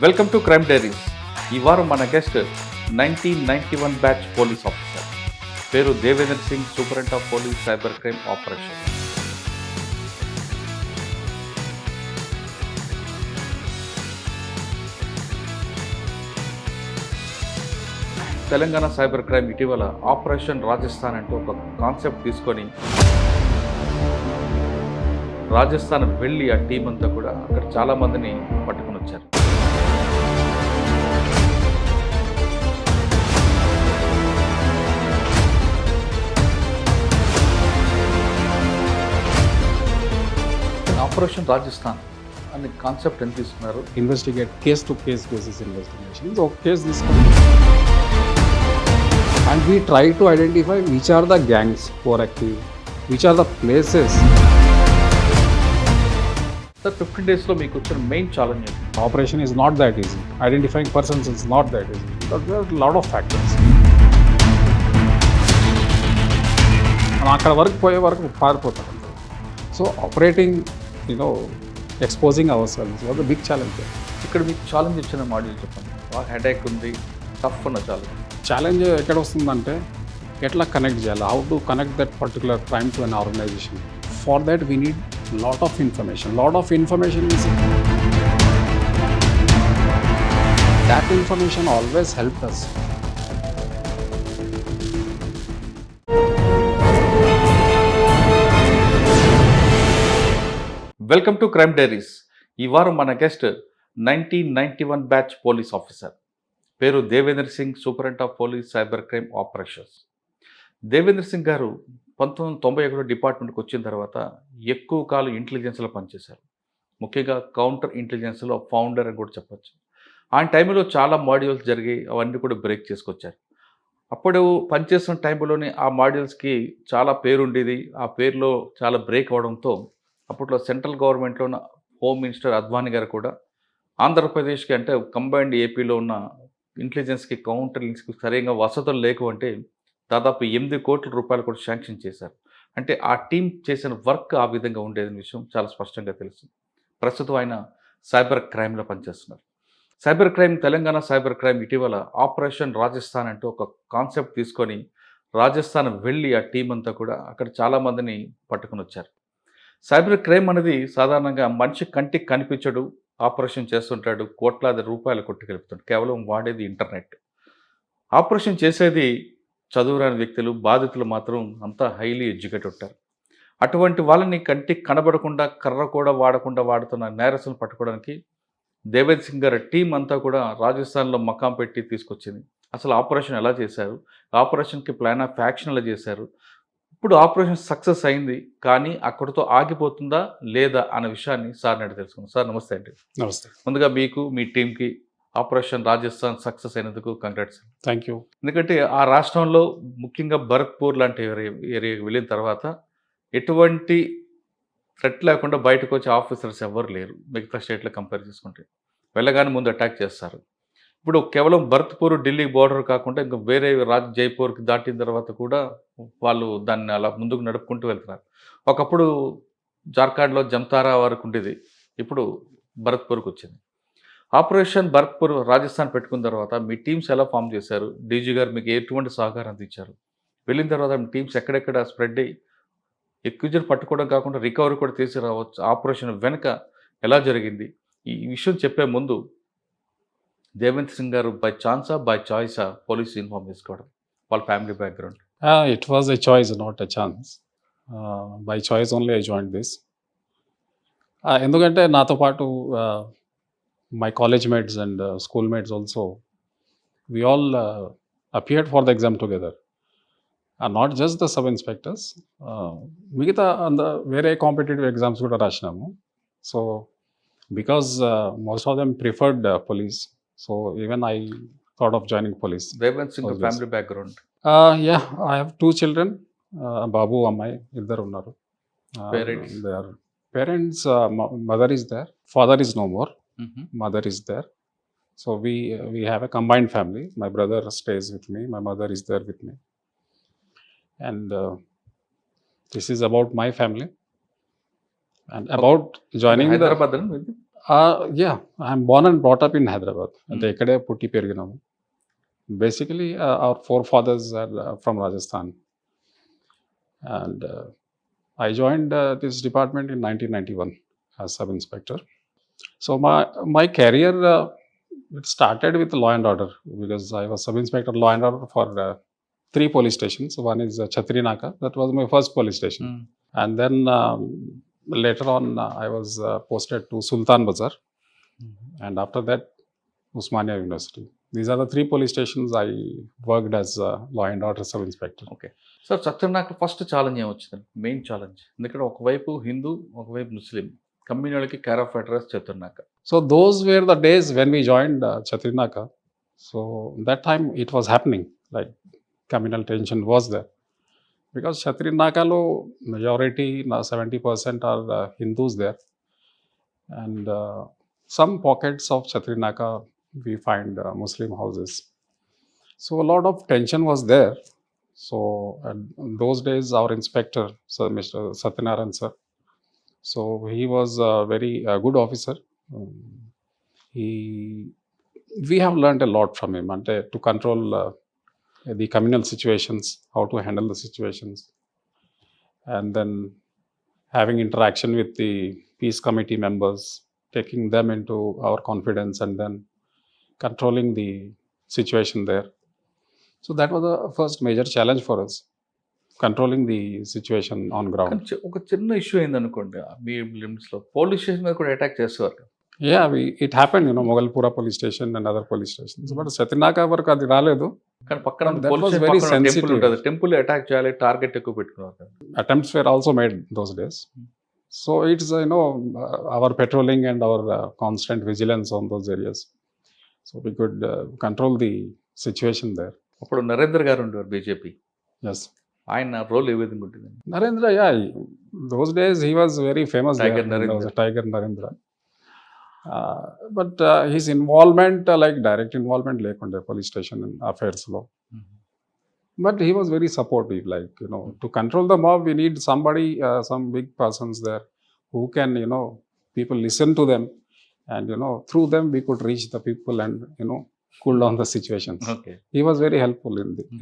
Welcome to crime diaries. ఈ వారం మన గెస్ట్ 1991 బ్యాచ్ పోలీస్ ఆఫీసర్, పేరు Devender Singh, superintendent of police cyber crime operation. Telangana cyber crime ఇటీవల operation Rajasthan అంటూ ఒక కాన్సెప్ట్ తీసుకొని రాజస్థాన్ వెళ్ళి ఆ టీం అంతా కూడా అక్కడ చాలామందిని పట్టుకుని వచ్చారు. ఆపరేషన్ రాజస్థాన్ అనే కాన్సెప్ట్ ఎంత తీసుకున్నారు? Investigate case to case basis investigation. ఒక కేసు తీసుకుంటాం and we try to identify which are the gangs for active, which are the places. Sir, 15 డేస్లో మీకు వచ్చిన మెయిన్ ఛాలెంజ్ ఏంటి? Operation is not that easy. Identifying persons is not that easy. There are lot of factors. మనం అక్కడ వరకు పోయే వరకు పారిపోతాం. So operating, exposing ourselves was a big challenge. ఇక్కడ మీకు ఛాలెంజ్ ఇచ్చిన మాడ్యూల్ చెప్పండి. హెడేక్ ఉంది, టఫ్ ఉన్న ఛాలెంజ్ ఎక్కడ వస్తుందంటే ఎట్లా కనెక్ట్ చేయాలి, how to connect that particular crime to an organisation. For that we need lot of information is that information always helped us. Welcome to crime diaries. ఈ వారం మన గెస్ట్ 1991 బ్యాచ్ పోలీస్ ఆఫీసర్, పేరు Devender Singh, superintendent of police cyber crime operations. Devender Singh గారు 1991 డిపార్ట్మెంట్కి వచ్చిన తర్వాత ఎక్కువ కాలం ఇంటెలిజెన్స్లో పనిచేశారు. ముఖ్యంగా కౌంటర్ ఇంటెలిజెన్స్లో ఫౌండర్ అని కూడా చెప్పచ్చు. ఆ టైంలో చాలా మాడ్యూల్స్ జరిగి అవన్నీ కూడా బ్రేక్ చేసుకొచ్చారు. అప్పుడు పనిచేస్తున్న టైంలోనే ఆ మాడ్యూల్స్కి చాలా పేరు ఉండేది. ఆ పేరులో చాలా బ్రేక్ అవడంతో అప్పట్లో సెంట్రల్ గవర్నమెంట్లో ఉన్న హోమ్ మినిస్టర్ అద్వానీ గారు కూడా ఆంధ్రప్రదేశ్కి, అంటే కంబైన్డ్ ఏపీలో ఉన్న ఇంటెలిజెన్స్కి, కౌంటర్ ఇంటెలిజెన్స్కి సరిగ్గా వసతులు లేకుంటే దాదాపు 8 కోట్ల రూపాయలు కూడా శాంక్షన్ చేశారు. అంటే ఆ టీం చేసిన వర్క్ ఆ విధంగా ఉండేదనే విషయం చాలా స్పష్టంగా తెలుసు. ప్రస్తుతం ఆయన సైబర్ క్రైమ్లో పనిచేస్తున్నారు. Cyber crime, Telangana cyber crime ఇటీవల ఆపరేషన్ రాజస్థాన్ అంటూ ఒక కాన్సెప్ట్ తీసుకొని రాజస్థాన్ వెళ్ళి ఆ టీం అంతా కూడా అక్కడ చాలామందిని పట్టుకుని వచ్చారు. సైబర్ క్రైమ్ అనేది సాధారణంగా మనిషి కంటికి కనిపించడు, ఆపరేషన్ చేస్తుంటాడు, కోట్లాది రూపాయలు కొట్టుకెళ్తాడు. కేవలం వాడేది ఇంటర్నెట్. ఆపరేషన్ చేసేది చదువురాని వ్యక్తులు, బాధితులు మాత్రం అంతా హైలీ ఎడ్యుకేటెడ్ ఉంటారు. అటువంటి వాళ్ళని కంటికి కనబడకుండా, కర్ర కూడా వాడకుండా వాడుతున్న నేరస్తులను పట్టుకోవడానికి దేవేందర్ సింగ్ గారి టీం అంతా కూడా రాజస్థాన్లో మకాం పెట్టి తీసుకొచ్చింది. అసలు ఆపరేషన్ ఎలా చేశారు, ఆపరేషన్కి ప్లాన్ ఆఫ్ యాక్షన్ ఎలా చేశారు, ఇప్పుడు ఆపరేషన్ సక్సెస్ అయింది కానీ అక్కడితో ఆగిపోతుందా లేదా అనే విషయాన్ని సార్ నాటి తెలుసుకుందాం. సార్ నమస్తే అండి. నమస్తే. ముందుగా మీకు, మీ టీంకి ఆపరేషన్ రాజస్థాన్ సక్సెస్ అయినందుకు కంగ్రాట్స్. Thank you. ఎందుకంటే ఆ రాష్ట్రంలో ముఖ్యంగా భరత్పూర్ లాంటి ఏరియాకి వెళ్ళిన తర్వాత ఎటువంటి థ్రెట్ లేకుండా బయటకు వచ్చే ఆఫీసర్స్ ఎవరు లేరు మిగతా స్టేట్లో కంపేర్ చేసుకుంటే. వెళ్ళగానే ముందు అటాక్ చేస్తారు. ఇప్పుడు కేవలం భరత్పూర్, ఢిల్లీ బోర్డర్ కాకుండా ఇంకా వేరే జైపూర్కి దాటిన తర్వాత కూడా వాళ్ళు దాన్ని అలా ముందుకు నడుపుకుంటూ వెళ్తున్నారు. ఒకప్పుడు జార్ఖండ్లో జమ్తారా వరకు ఉండేది, ఇప్పుడు భరత్పూర్కి వచ్చింది. ఆపరేషన్ భరత్పూర్ రాజస్థాన్ పెట్టుకున్న తర్వాత మీ టీమ్స్ ఎలా ఫామ్ చేశారు? డీజీ గారు మీకు ఎటువంటి సహకారం అందించారు? వెళ్ళిన తర్వాత మీ టీమ్స్ ఎక్కడెక్కడ స్ప్రెడ్ అయ్యి ఎక్కువ పట్టుకోవడం కాకుండా రికవరీ కూడా తీసుకురావచ్చు, ఆపరేషన్ వెనుక ఎలా జరిగింది? ఈ విషయం చెప్పే ముందు దేవేందర్ సింగ్ గారు బై ఛాన్సా, బై చాయిసా పోలీస్ ఇన్ఫార్మ్ చేసుకోవడం, వాళ్ళ family background? It was a choice, not a chance. By choice only I joined this. ఎందుకంటే నాతో పాటు my college mates and school mates also, we all appeared for the exam together. Not just the sub inspectors, మిగతా వేరే competitive exams కూడా రాసినాము. So because most of them preferred police, so even I thought of joining police. Devender Singh family background? Yeah, I have 2 children, బాబు, అమ్మాయి ఇద్దరు ఉన్నారు. Parents, mother is there, father is no more. Mother is there. So we have a combined family. My brother stays with me, my mother is there with me, and this is about my family. And about joining the Hyderabad yeah, I'm born and brought up in Hyderabad. అంటే Hmm. ఇక్కడే పుట్టి పెరిగినాము. Basically, our forefathers are from Rajasthan, and I joined this department in 1991 as sub inspector. So my career it started with law and order because I was sub inspector law and order for 3 police stations. One is Chatrinaka. That was my first police station. And then later on, I was posted to Sultan Bazar, and after that, Usmania University. These are the 3 police stations I worked as law and order sub inspector. Okay sir Satyanarayana first challenge ఏమొచ్చింది main challenge ఎందుకంటే ఒకవైపు హిందూ ఒకవైపు Muslim కమ్యూనిటీకి care of address చెప్తున్నాక So those were the days when we joined Chatrinaka. So that time it was happening, like communal tension was there. Because Chatrinakalo majority, 70% are Hindus there. And some pockets of Chatrinaka we find Muslim houses. So a lot of tension was there. So at those days our inspector, so Mr. Satyanarayan sir, so he was a very good officer. He we have learned a lot from him and to control the communal situations, how to handle the situations, and then having interaction with the peace committee members, taking them into our confidence, and then controlling the situation there. So that was the first major challenge for us, controlling the situation on ground. కానీ ఒక చిన్న issue అయిందనుకోండి మీ లిమిట్స్లో police station మీద కూడా attack చేసేవారు కదా. Yeah, it happened, Mogalpura police station and other police stations. But Chatrinaka వరకు అది రాలేదు. కానీ పక్కన That police was station very పక్కన టెంపుల్ sensitive. ఉంటుంది టెంపుల్ అటాక్ చేయాలి టార్గెట్ ఎక్కువ పెట్టుకున్నారు కదా. Attempts were also made those days. So it's our patrolling and our constant vigilance on those areas. So we could control the situation there. అప్పుడు నరేంద్ర గారు ఉండేవారు BJP Yes. ఆయన role ఏ విధంగా ఉంటుంది Narendra, yeah, those days he was very famous. Tiger there. There was Narendra. a Tiger Narendra. But his involvement, like direct involvement, lekunde police station affairs lo. But he was very supportive, like, to control the mob, we need somebody, some big persons there who can, people listen to them, and, through them we could reach the people and, cool down the situations. Okay He was very helpful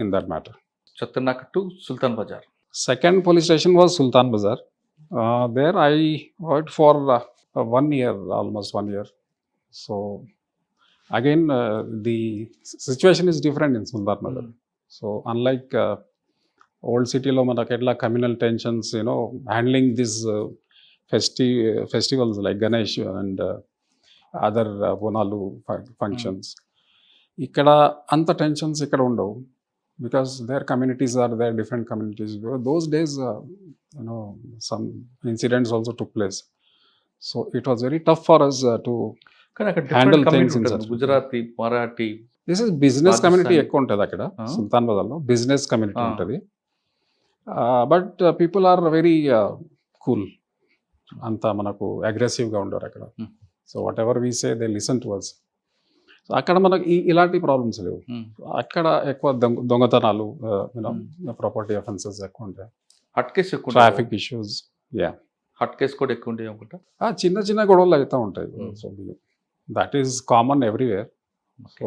in that matter. చత్తనాక to Sultan Bazar Second police station was Sultan Bazar. There I worked for 1 year, almost 1 year. So again, the situation is different in Sultan Bazar. So unlike old city lo manaketla communal tensions, handling these festivals like Ganesh and other Bonalu functions. Ikkada anta tensions ikkada undavu because their communities are there, different communities. Those days, some incidents also took place. So it was very tough for us to కానీ అక్కడ handle different things community in ఉంటుంది such. Gujarati Marathi this is business community Rajasthani. ఎక్కువ ఉంటుంది అక్కడ Ah. Sultan బజార్లో business community Ah. ఉంటుంది. But people are very cool, అంత మనకు అగ్రెసివ్గా ఉండరు అక్కడ. Hmm. So whatever we say they listen to us. So అక్కడ మనకు ఇలాంటి ప్రాబ్లమ్స్ లేవు. అక్కడ ఎక్కువ దొంగతనాలు, ప్రాపర్టీ అఫెన్సెస్ ఎక్కువ ఉంటాయి, హట్ కేసు ఎక్కువ ట్రాఫిక్ ఇష్యూస్, హట్ కేసు కూడా ఎక్కువ ఉంటాయి అనుకుంటా. చిన్న చిన్న గొడవలు అవుతూ ఉంటాయి. So that is common everywhere. So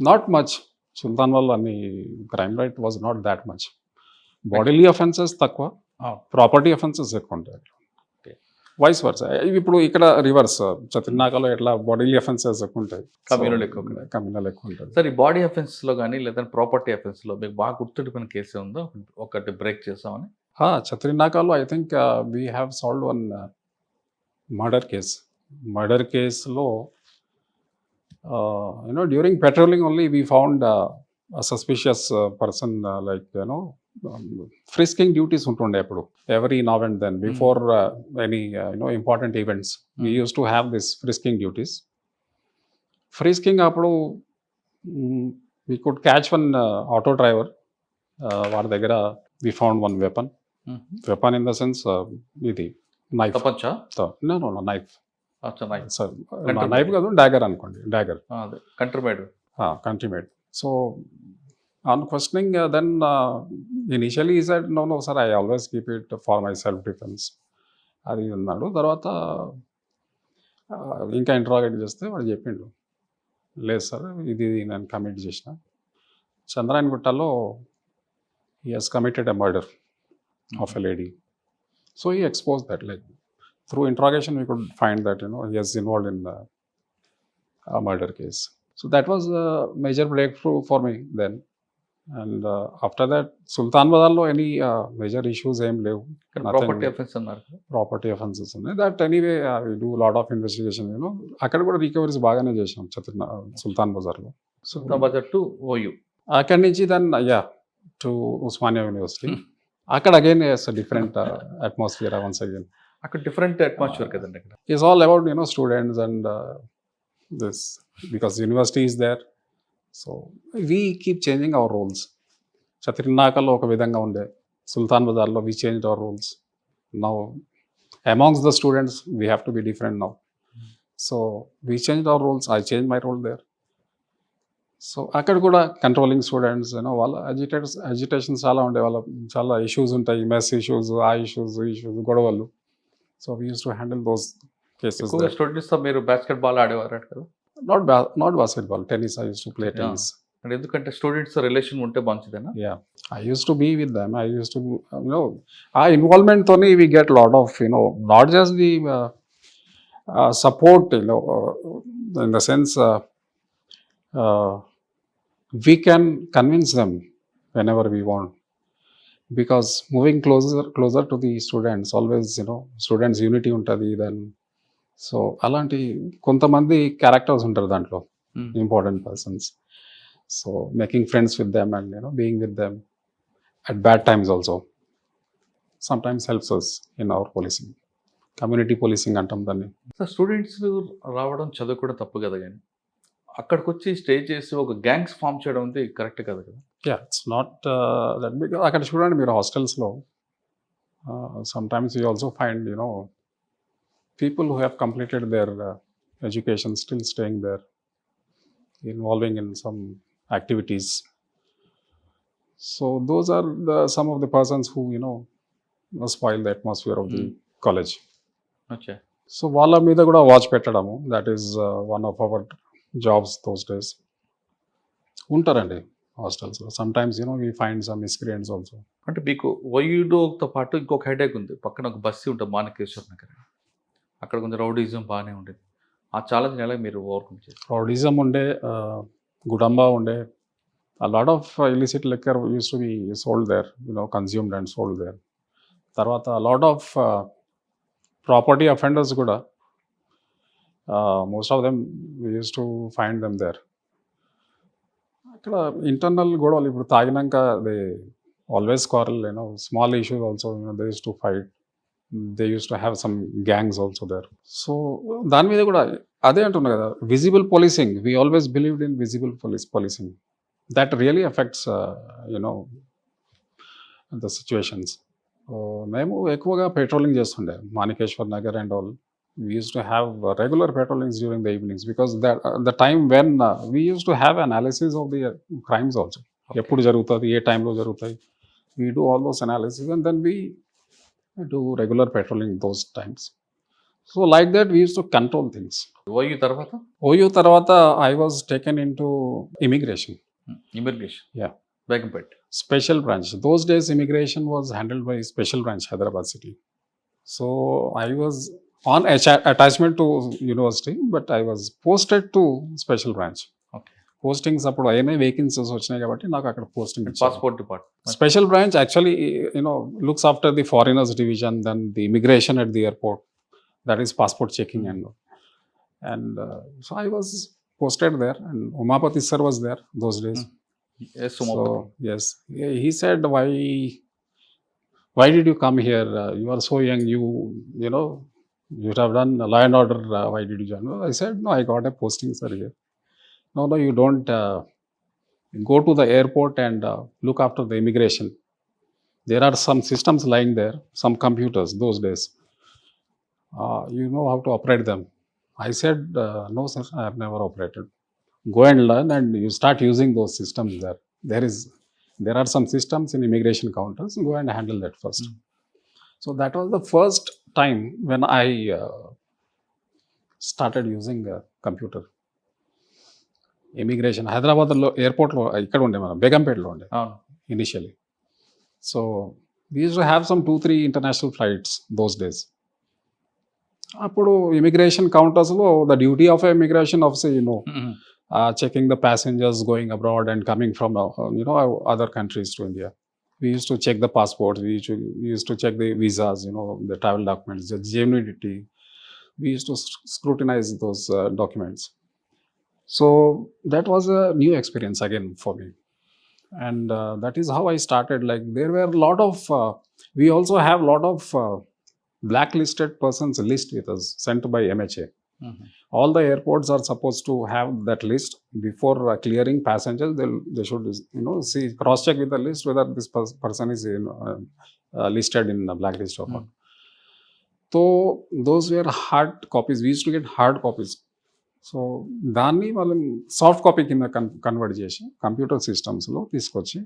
not much Sultan వల్ల అన్ని crime rate was not that much. Bodily offences తక్కువ, ప్రాపర్టీ అఫెన్సెస్ ఎక్కువ ఉంటాయి. Vice versa. ఇప్పుడు ఇక్కడ రివర్స్, చత్రినాకలో ఎట్లా బాడీలీ అఫెన్సెస్ ఎక్కువ ఉంటాయి, కమ్యూనల్ ఎక్కువ ఉంటుంది. కమ్యూనల్ ఎక్కువ ఉంటుంది. సార్ ఈ బాడీ అఫెన్స్లో కానీ లేదా ప్రాపర్టీ అఫెన్స్లో మీకు బాగా గుర్తుండిపోయిన కేసు ఉందో ఒకటి బ్రేక్ చేస్తామని? చత్రినాకలో I think we have solved one murder case. Murder కేసులో during patrolling only we found a suspicious person, frisking duties ఉంటుండే అప్పుడు every now and then before any important events. We used to have this frisking duties. Frisking అప్పుడు we could catch one auto driver. వాడి దగ్గర we found one weapon. Weapon in the sense ఇది knife. తప్పచ్చా? No, knife. Sir knife కాదు, డాగర్ అనుకోండి, Dagar, కంట్రీమేడ్. country made. So on questioning, then initially he said, no sir, I always keep it for my self defense. అది అన్నాడు. తర్వాత ఇంకా interrogate చేస్తే వాడు చెప్పిండు, లేదు సార్ ఇది నేను కమిట్ చేసిన. చంద్రాయణగుట్టలో he has committed a murder of a lady. So he exposed that, like through interrogation we could find that he is involved in a murder case. So that was a major breakthrough for me then. And after that Sultan Bazarlo any major issues ఏం లేవు. Property offence అన్నారు. Property offences ఉన్నాయి. That anyway we do lot of investigation. అక్కడ కూడా recoveries బాగానే చేసాం సుల్తాన్ బజార్లో. Sultan Bazar to OU. అక్కడి నుంచి దెన్ టు ఉస్మానియా యూనివర్సిటీ. అక్కడ again different atmosphere once again. అక్కడ డిఫరెంట్ అట్మాస్ఫియర్ కదండి. అక్కడ is all about students and this because university is there. So we keep changing our rules. చత్రినాకలో ఒక విధంగా ఉండే, సుల్తాన్ బజార్లో we change our rules. Now amongst the students we have to be different now. So we change our rules. I change my rule there. So అక్కడ కూడా controlling students వాళ్ళ agitations చాలా ఉండే, వాళ్ళ చాలా ఇష్యూస్ ఉంటాయి, మెస్ ఇష్యూస్, ఆ issues గొడవలు. So we use to handle those cases. స్టూడెంట్స్తో మీరు బాస్కెట్ బాల్ ఆడేవారు కదా? Not basketball, tennis. I use to play tennis. అంటే ఎందుకంటే స్టూడెంట్స్ రిలేషన్ ఉంటే మంచిదేనా? Yeah, I use to be with them. I use to uh ఇన్వాల్వ్మెంట్తోనే we get lot of not just the support in the sense we can convince them whenever we want, because moving closer to the students, always students unity untadi then. So alanti kontamandi characters untaru dantlo, important persons. So making friends with them and being with them at bad times also sometimes helps us in our policing. Community policing antam danni. So students రావడం చదువు కూడా తప్పు కదా, కానీ అక్కడికి వచ్చి stay చేసి ఒక గ్యాంగ్స్ ఫామ్ చేయడం ఉంది కరెక్ట్ కదా? Yeah, it's not that big. అక్కడ చూడండి మీరు హాస్టల్స్లో sometimes you also find people who have completed their education still staying there, involving in some activities. So those are some of the persons who spoil the atmosphere of the college. Okay. So వాళ్ళ మీద కూడా watch పెట్టడము, that is one of our jobs those days. ఉంటారండి హాస్టల్స్లో. Sometimes we find some miscreants also. అంటే మీకు ఓయూడోతో పాటు ఇంకొక హెడేక్ ఉంది, పక్కన ఒక బస్సు ఉంటుంది మాణికేశ్వర్ నగర్. అక్కడ కొంచెం రౌడీజం బాగానే ఉండేది. ఆ ఛాలెంజ్ ఎలా మీరు ఓవర్కమ్ చేస్తారు? రౌడీజం ఉండే, గుడంబా ఉండే, a lot of illicit liquor used to be sold there, consumed and sold there. తర్వాత a lot of property offenders కూడా, most of them we used to find them there. అక్కడ internal గొడవలు ఇప్పుడు తాగినాక they always quarrel, small issues also they use to fight. They use to have some gangs also there. So దాని మీద కూడా అదే అంటున్నా కదా, visible policing. We always believed in visible policing. That really affects the situations. మేము ఎక్కువగా patrolling చేస్తుండే Manikeshwar Nagar and all. We used to have regular patrollings during the evenings, because the time when we used to have analysis of the crimes also. Eppudu jarugutadi, ఏ టైంలో జరుగుతాయి, we do all those analysis and then we do regular patrolling those times. So like that we used to control things. OU తర్వాత I was taken into immigration. Yeah, Begumpet special branch. Those days immigration was handled by special branch, Hyderabad city. So I was on attachment to university, but I was posted to special branch. Okay. Postings అప్పుడు అయినా vacancies వచ్చినాయి కాబట్టి నాకు అక్కడ posting. Passport department. Special branch actually looks after the foreigners division, then the immigration at the airport, that is passport checking and so I was posted there, and Umapati sir was there those days. Yes, so yes, he said, why did you come here, you are so young, you should have done law and order, why did you join? I said, no, I got a posting sir here. No, you don't go to the airport and look after the immigration. There are some systems lying there, some computers those days. You know how to operate them. I said, no sir, I have never operated. Go and learn and you start using those systems there. There are some systems in immigration counters. Go and handle that first. So that was the first time when I started using a computer. Immigration హైదరాబాద్లో ఎయిర్పోర్ట్లో ఇక్కడ ఉండే మనం బేగంపేటలో ఉండే అవును. Initially. So we use to have some 2-3 international flights those days. అప్పుడు immigration కౌంటర్స్లో the duty of immigration officer checking the passengers going abroad and coming from other countries to India. We used to check the passports, we used to check the visas, the travel documents, the genuinity. We used to scrutinize those documents. So that was a new experience again for me. And that is how I started. Like there were a lot of, we also have a lot of blacklisted persons list with us sent by MHA. All the airports are supposed to have that list before clearing passengers. They should see, cross check with the list whether this person is listed in the blacklist or not. So those were hard copies. We used to get hard copies. So దాన్ని వాళ్ళని soft copy కింద convert చేసి computer సిస్టమ్స్లో తీసుకొచ్చి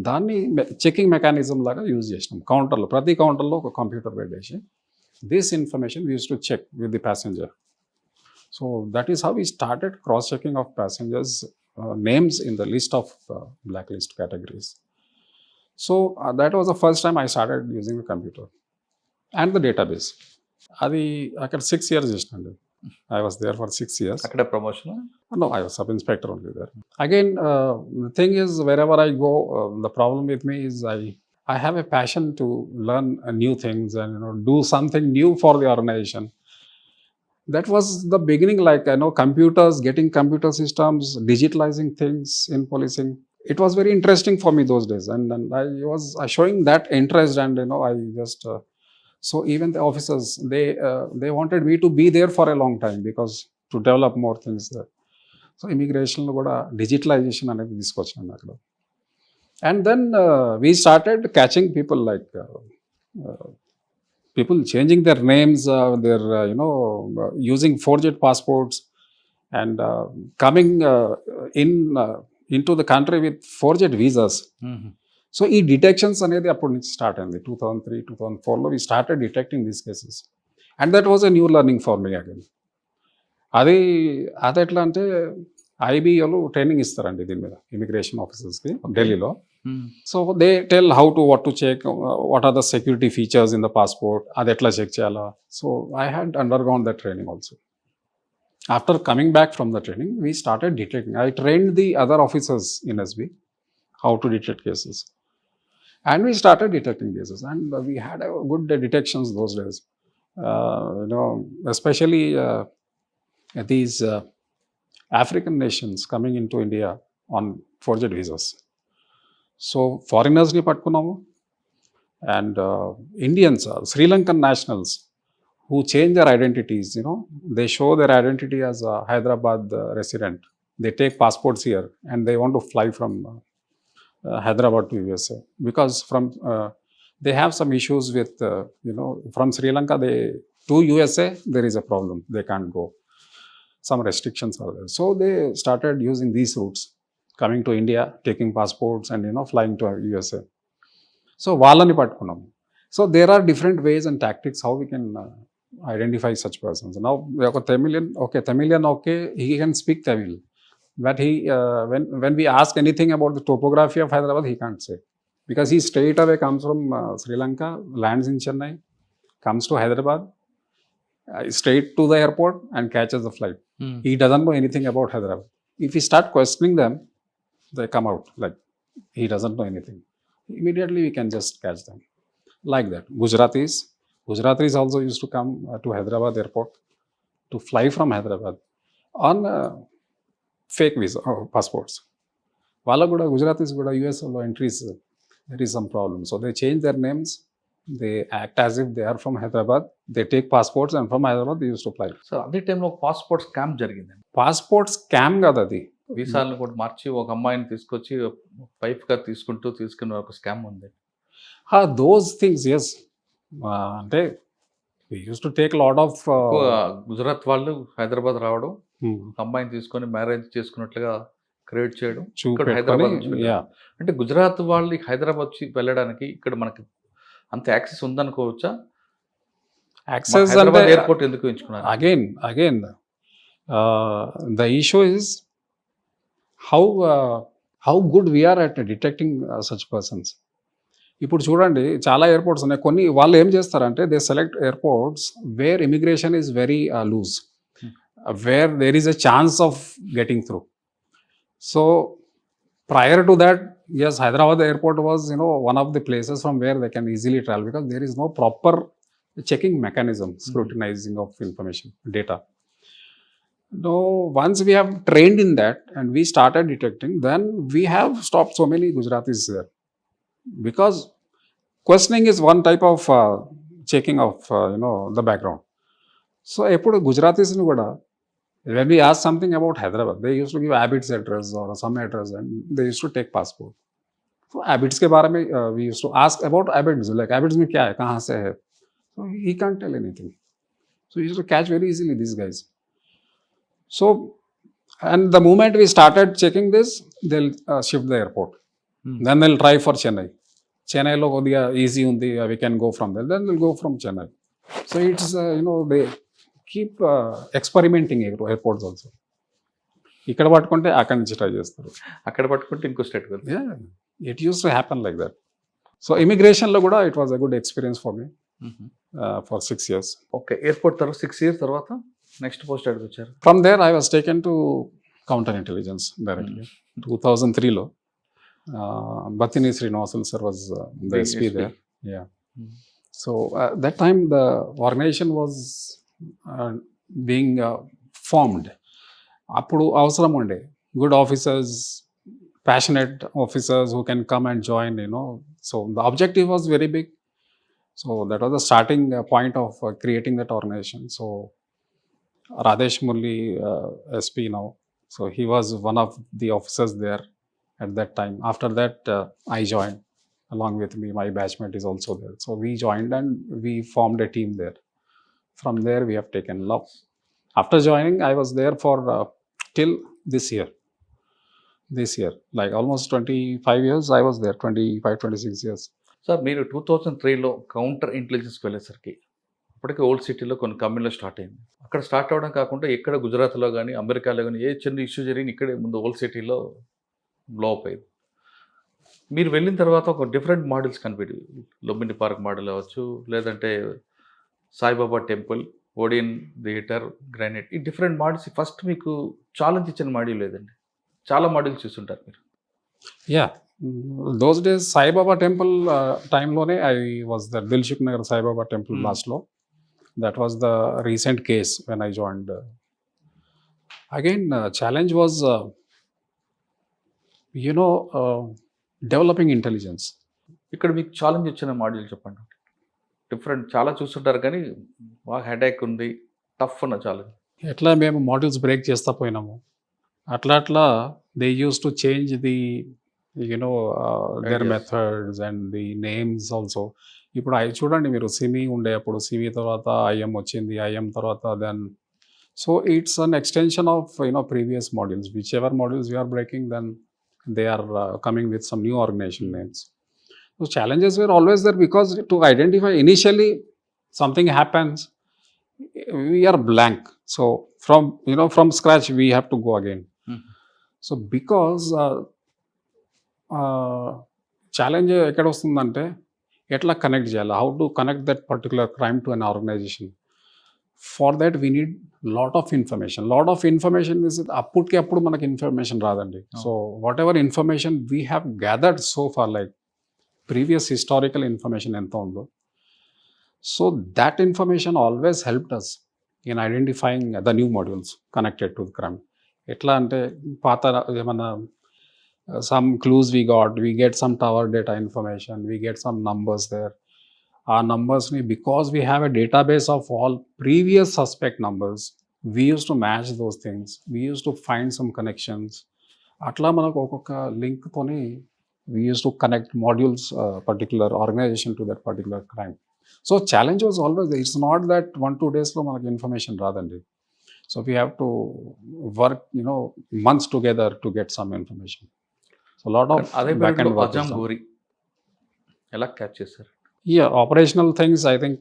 దాన్ని checking mechanism లాగా use చేసినాం. కౌంటర్లో ప్రతి కౌంటర్లో ఒక కంప్యూటర్ పెట్టేసి this information we use to check with the passenger. So that is how we started cross checking of passengers names in the list of black list categories. So that was the first time I started using the computer and the database. అది అక్కడ 6 years చేసినండి. I was there for 6 years. అక్కడ promotion? No, I was sub-inspector only there. Again, the thing is, wherever I go, the problem with me is I have a passion to learn new things and do something new for the organization. That was the beginning, like computers, getting computer systems, digitalizing things in policing. It was very interesting for me those days, and I was showing that interest, and I just. So even the officers, they wanted me to be there for a long time because to develop more things there. So immigration lo kuda digitalization anedi తీసుకొచ్చాను అక్కడ. And then we started catching people like people changing their names, their using forged passports and coming into the country with forged visas. సో ఈ detections అనేది అప్పటి నుంచి start అయింది. 2003-2004లో we started detecting these cases and that was a new learning for me again. అది ఎట్లా అంటే ఐబీఓలు ట్రైనింగ్ ఇస్తారండి దీని మీద ఇమిగ్రేషన్ ఆఫీసర్స్కి ఢిల్లీలో. So they tell how to what to check, what are the security features in the passport, అది ఎట్లా చెక్ చేయాలా. So I had undergone that training also. After coming back from the training we started detecting. I trained the other officers in SB how to detect cases. And we started detecting cases, and we had good detections those days. Especially these African nations coming into India on forged visas. So foreigners ni pattukunamu, and Indians, Sri Lankan nationals who change their identities. They show their identity as a Hyderabad resident. They take passports here and they want to fly from Hyderabad to USA because they have some issues with from Sri Lanka to USA there is a problem, they can't go, some restrictions are there. So they started using these routes, coming to India, taking passports and flying to USA. So వాళ్ళని పట్టుకున్నాం. So there are different ways and tactics how we can identify such persons. Now ఒక Tamilian, he can speak Tamil. But he, when we ask anything about the topography of Hyderabad, he can't say. Because he straight away comes from Sri Lanka, lands in Chennai, comes to Hyderabad, straight to the airport and catches the flight. He doesn't know anything about Hyderabad. If we start questioning them, they come out like he doesn't know anything. Immediately we can just catch them. Like that. Gujaratis also used to come to Hyderabad airport to fly from Hyderabad on fake visa passports. వాళ్ళకు కూడా గుజరాతీస్ కూడా యూఎస్లో entries there is some problem. So they change their names, they act as if they are from Hyderabad, they take passports and from Hyderabad they use to fly. So అదే టైంలో passport scam జరిగిందండి. Passport scam కాదు అది. వీసాలను కూడా మార్చి ఒక అమ్మాయిని తీసుకొచ్చి వైఫ్గా తీసుకున్న ఒక స్కామ్ ఉంది. దోస్ థింగ్స్ ఎస్. అంటే we used to take a lot of Gujarat వాళ్ళు హైదరాబాద్ రావడం, అమ్మాయిని తీసుకొని మ్యారేజ్ చేసుకున్నట్లుగా క్రియేట్ చేయడం, ఇక్కడ హైదరాబాద్ అంటే గుజరాత్ వాళ్ళు హైదరాబాద్ వచ్చి వెళ్ళడానికి ఇక్కడ మనకి అంత యాక్సెస్ ఉందనుకోవచ్చా? యాక్సెస్ అంటే హైదరాబాద్ ఎయిర్పోర్ట్ ఎందుకు ఎంచుకున్నారు? Again the issue is how how good we're at detecting such persons. ఇప్పుడు చూడండి చాలా ఎయిర్పోర్ట్స్ ఉన్నాయి. కొన్ని వాళ్ళు ఏం చేస్తారంటే they select airports where immigration is very loose, where there is a chance of getting through. So prior to that, yes, Hyderabad airport was one of the places from where they can easily travel, because there is no proper checking mechanism, scrutinizing of information data. No, once we have trained in that and we started detecting, then we have stopped so many Gujaratis there, because questioning is one type of checking of the background. So epudu Gujaratis nu kuda, when we ask something about Hyderabad, they used to give Abbott's address or some address, and they used to take passport. So Abbott's के बारे में we used to ask about Abbott's, like Abbott's में क्या है, कहाँ से है. So he can't tell anything. So he used to catch very easily these guys. So, and the moment we started checking this, they'll shift the airport. Then they'll try for Chennai. Chennai lo kodiya easy undi, we can go from there. Then they'll go from Chennai. So it's they keep experimenting airports also. ఇక్కడ పట్టుకుంటే అక్కడి నుంచి try చేస్తారు, అక్కడ పట్టుకుంటే ఇంకో state వెళ్తారు. It use to happen like that. So ఇమిగ్రేషన్లో కూడా it was a good experience for me for 6 years. Okay, airport తర్వాత 6 years తర్వాత నెక్స్ట్ పోస్ట్ ఎక్కడికి వచ్చారు? From there I was taken to counter intelligence directly. 2003లో బతిని Srinivasan sir was the SP there. Yeah. So that time the organisation was being formed. అప్పుడు అవసరం ఉండే good officers, passionate officers who can come and join, So the objective was very big. So that was the starting point of creating that organization. So Radesh Murli, SP now, so he was one of the officers there at that time. After that, I joined along with me. My batchmate is also there. So we joined and we formed a team there. From there, we have taken love. After joining, I was there for till this year, like almost 25 years I was there, 25-26 years. Sir, మీరు 2003లో counter ఇంటెలిజెన్స్కి వెళ్ళేసరికి అప్పటికే old సిటీలో కొన్ని కంపెనీలు start అయింది. అక్కడ start అవ్వడం కాకుండా ఎక్కడ గుజరాత్లో కానీ అమెరికాలో కానీ ఏ చిన్న ఇష్యూ జరిగిన ఇక్కడే ముందు ఓల్డ్ సిటీలో బ్లో అప్ అయింది. మీరు వెళ్ళిన తర్వాత ఒక డిఫరెంట్ మోడల్స్ కనిపెట్టి, లుంబిని పార్క్ మోడల్ అవ్వచ్చు, లేదంటే Saibaba temple, Odeon theatre, granite, ఈ డిఫరెంట్ మోడల్స్. ఫస్ట్ మీకు ఛాలెంజ్ ఇచ్చిన మోడల్ లేదండి, చాలా మోడల్స్ చూస్తుంటారు మీరు. Yeah, those days Saibaba temple టైంలోనే I was the Dilsukh Nagar Saibaba temple లాస్ట్లో. That was the recent case when I joined. Again challenge was developing intelligence. ఇక్కడ మీకు ఛాలెంజ్ ఇచ్చిన మోడల్ చెప్పండి. డిఫరెంట్ చాలా చూస్తుంటారు కానీ బాగా హెడేక్ ఉంది, టఫ్ ఉన్న ఛాలెంజ్. ఎట్లా మేము మోడల్స్ బ్రేక్ చేస్తా పోయినాము, అట్లా they use to change the their methods and the names also. ఇప్పుడు చూడండి, మీరు సిమి ఉండే అప్పుడు సిమి తర్వాత ఐఎం వచ్చింది, ఐఎం తర్వాత then. So it's an extension of previous models. Whichever models we're breaking, then they are coming with some new organisation names. So challenges were always there, because to identify initially something happens, we are blank. So from scratch we have to go again. So because challenge ఎక్కడ వస్తుందంటే ఎట్లా connect చేయాలి, how to connect that particular crime to an organisation. For that we need lot of information is అప్పటికి అప్పుడు మనకి information రాదండి. So whatever information we have gathered so far, like previous historical information ఎంత ఉందో, so that information always helped us in identifying the new modules connected to the crime. ఎట్లా అంటే పాత ఏమన్నా some clues we get some tower data information, we get some numbers there. ఆ numbers-ని, because we have a database of all previous suspect numbers, we used to match those things, we used to find some connections. అట్లా మనకు ఒక్కొక్క లింక్తోని we used to connect modules, particular organization to that particular crime. So challenge was always there. It's not that 1-2 days-lo మనకు information రాదండి. So we have to work months together to get some information. So a lot of back end work. ఎలా catch చేశారు? Yeah, operational things, I think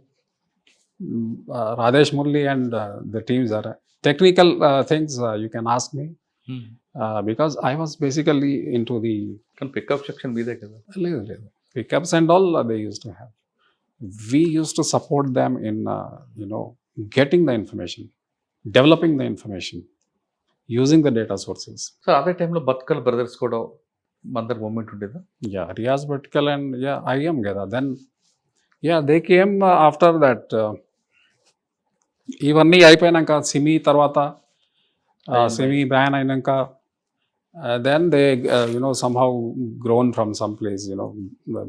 Radesh Murli and the teams are technical things you can ask me because I was basically into the కానీ pickup section మీదే కదా. pickups and all they used to have. We used to support them in getting the information, developing the information, using the data sources. So అదే టైంలో బతుకల్ brothers కూడా అందరి moment ఉండేదా? Yeah, Riaz Bhatkal and I am Geda. Then they came after that. ఇవన్నీ అయిపోయినాక సిమి తర్వాత SIMI ban అయినాక then they somehow grown from some place,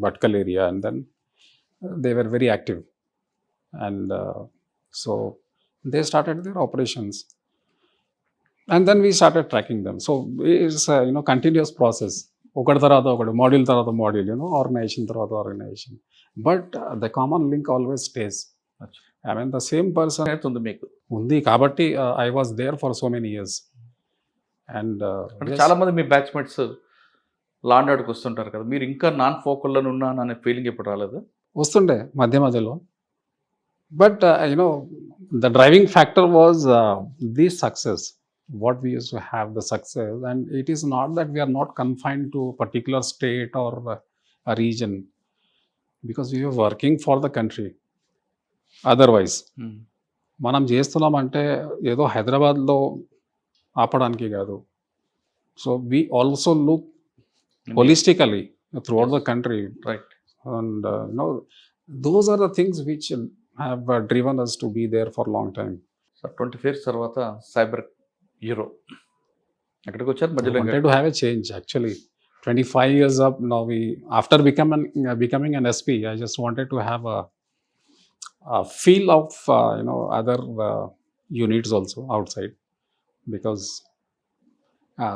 Bhatkal area, and then they were very active, and so they started their operations, and then we started tracking them. So it's a continuous process. ఒకటి తర్వాత ఒకటి, module తర్వాత module, organization తర్వాత organization, but the common link always stays. I mean the same person ఉంది మీకు ఉంది కాబట్టి I was there for so many years. And చాలా మంది మీ బ్యాచ్మేట్స్ లాండాడుకు వస్తుంటారు కదా, మీరు ఇంకా నాన్ ఫోకల్లోనే ఉన్నాను అనే ఫీలింగ్ ఎప్పుడు రాలేదు? వస్తుండే మధ్య మధ్యలో, but the driving factor was the success. What we used to have the success, and it is not that we are not confined to a particular state or a region, because we were working for the country. Otherwise మనం చేస్తున్నామంటే ఏదో హైదరాబాద్లో ఆపడానికి కాదు. So we also look holistically throughout the country, right? And those are the things which have driven us to be there for a long time. So 20 years తర్వాత cyber hero ఎక్కడికి వచ్చారు? మధ్యలో wanted to have a change actually. 25 years up now, after becoming an SP, I just wanted to have a feel of other units also outside, because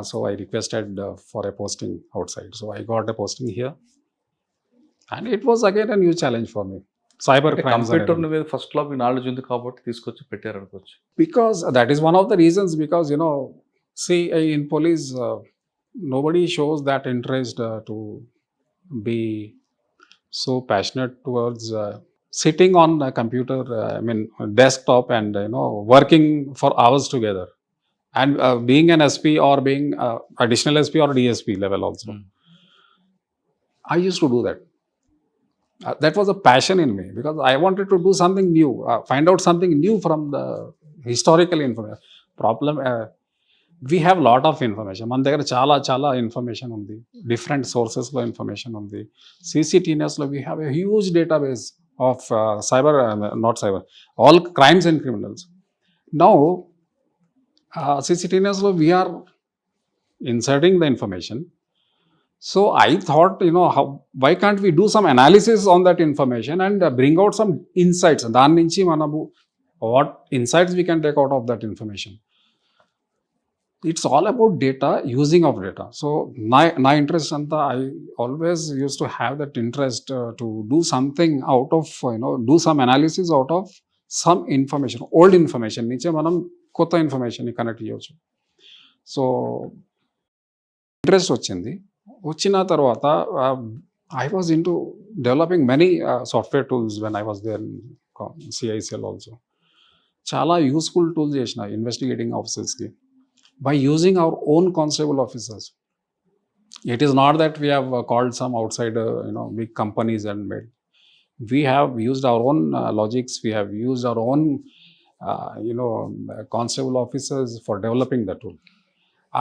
so I requested for a posting outside. So I got a posting here, and it was again a new challenge for me. Cyber crimes. Computer మీద first లో మీ knowledge ఉంది కాబట్టి తీసుకొచ్చి పెట్టారు అనుకోవచ్చు. Because that is one of the reasons, because see, in police nobody shows that interest to be so passionate towards sitting on a computer, desktop, and working for hours together, and being an SP or being additional SP or DSP level also. I used to do that. That was a passion in me, because I wanted to do something new, find out something new from the historical information. Problem, we have lot of information. మన దగ్గర చాలా చాలా information ఉంది, different సోర్సెస్లో information ఉంది. CCTNSలో we have a huge database of all crimes and criminals. Now CCTNSలో we are inserting the information. So I thought, why can't we do some analysis on that information and bring out some insights? దాని నుంచి మనము what insights we can take out of that information. It's all about data, using of data. So my interest anta, I always used to have that interest to do something out of, do some analysis out of some information, old information నుంచి మనం కొత్త information connect చేయవచ్చు. So interest వచ్చిన తర్వాత I was into developing many software tools when I was there in CICL also. చాలా useful tools చేసిన investigating ఆఫీసర్స్కి by using our own constable officers. It is not that we have called some outside big companies and made. We have used our own logics, we have used our own constable officers for developing the tool.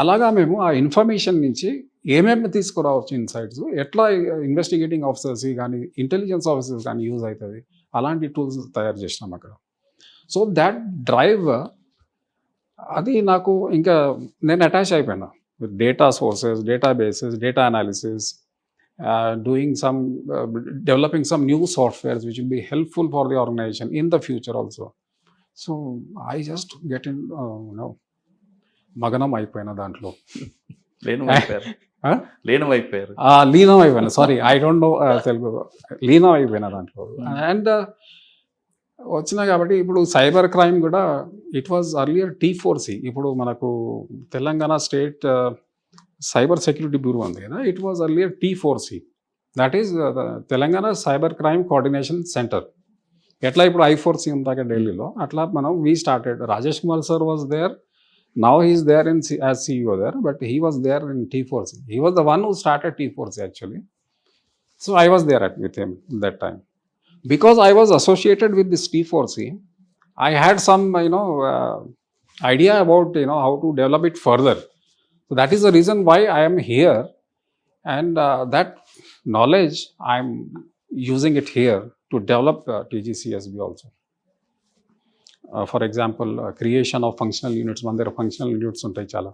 అలాగా మేము ఆ information నుంచి ఏమేమి తీసుకురావచ్చు insights, ఎట్లా investigating officers కానీ intelligence officers కానీ use అవుతుంది, అలాంటి టూల్స్ తయారు చేసినాం అక్కడ. సో దాట్ డ్రైవ్ అది నాకు ఇంకా నేను అటాచ్ అయిపోయినా with data sources, data bases, data analysis, doing some developing some new softwares which will be helpful for the organisation in the future also. So I just get in మగనం అయిపోయిన దాంట్లో. లీనం అయిపోయినా, sorry I don't know Telugu, లీనం అయిపోయిన దాంట్లో. And వచ్చినా కాబట్టి ఇప్పుడు సైబర్ క్రైమ్ కూడా ఇట్ వాజ్ అర్లియర్ T4C. ఇప్పుడు మనకు Telangana state cyber security bureau ఉంది కదా, it was earlier T4C. That is Telangana cyber crime coordination centre. ఎట్లా ఇప్పుడు I4C ఉందాక ఢిల్లీలో అట్లా మనం we started. Rajesh Kumar sir was there. Now he is there as CEO there, but he was there in T4C. He was the one who started T4C actually. So I was there with him that time. Because I was associated with this T4C, I had some idea about how to develop it further. So that is the reason why I am here, and that knowledge I'm using it here to develop TGCSB also. For example, creation of functional units. మన దగ్గర functional units ఉంటాయి చాలా.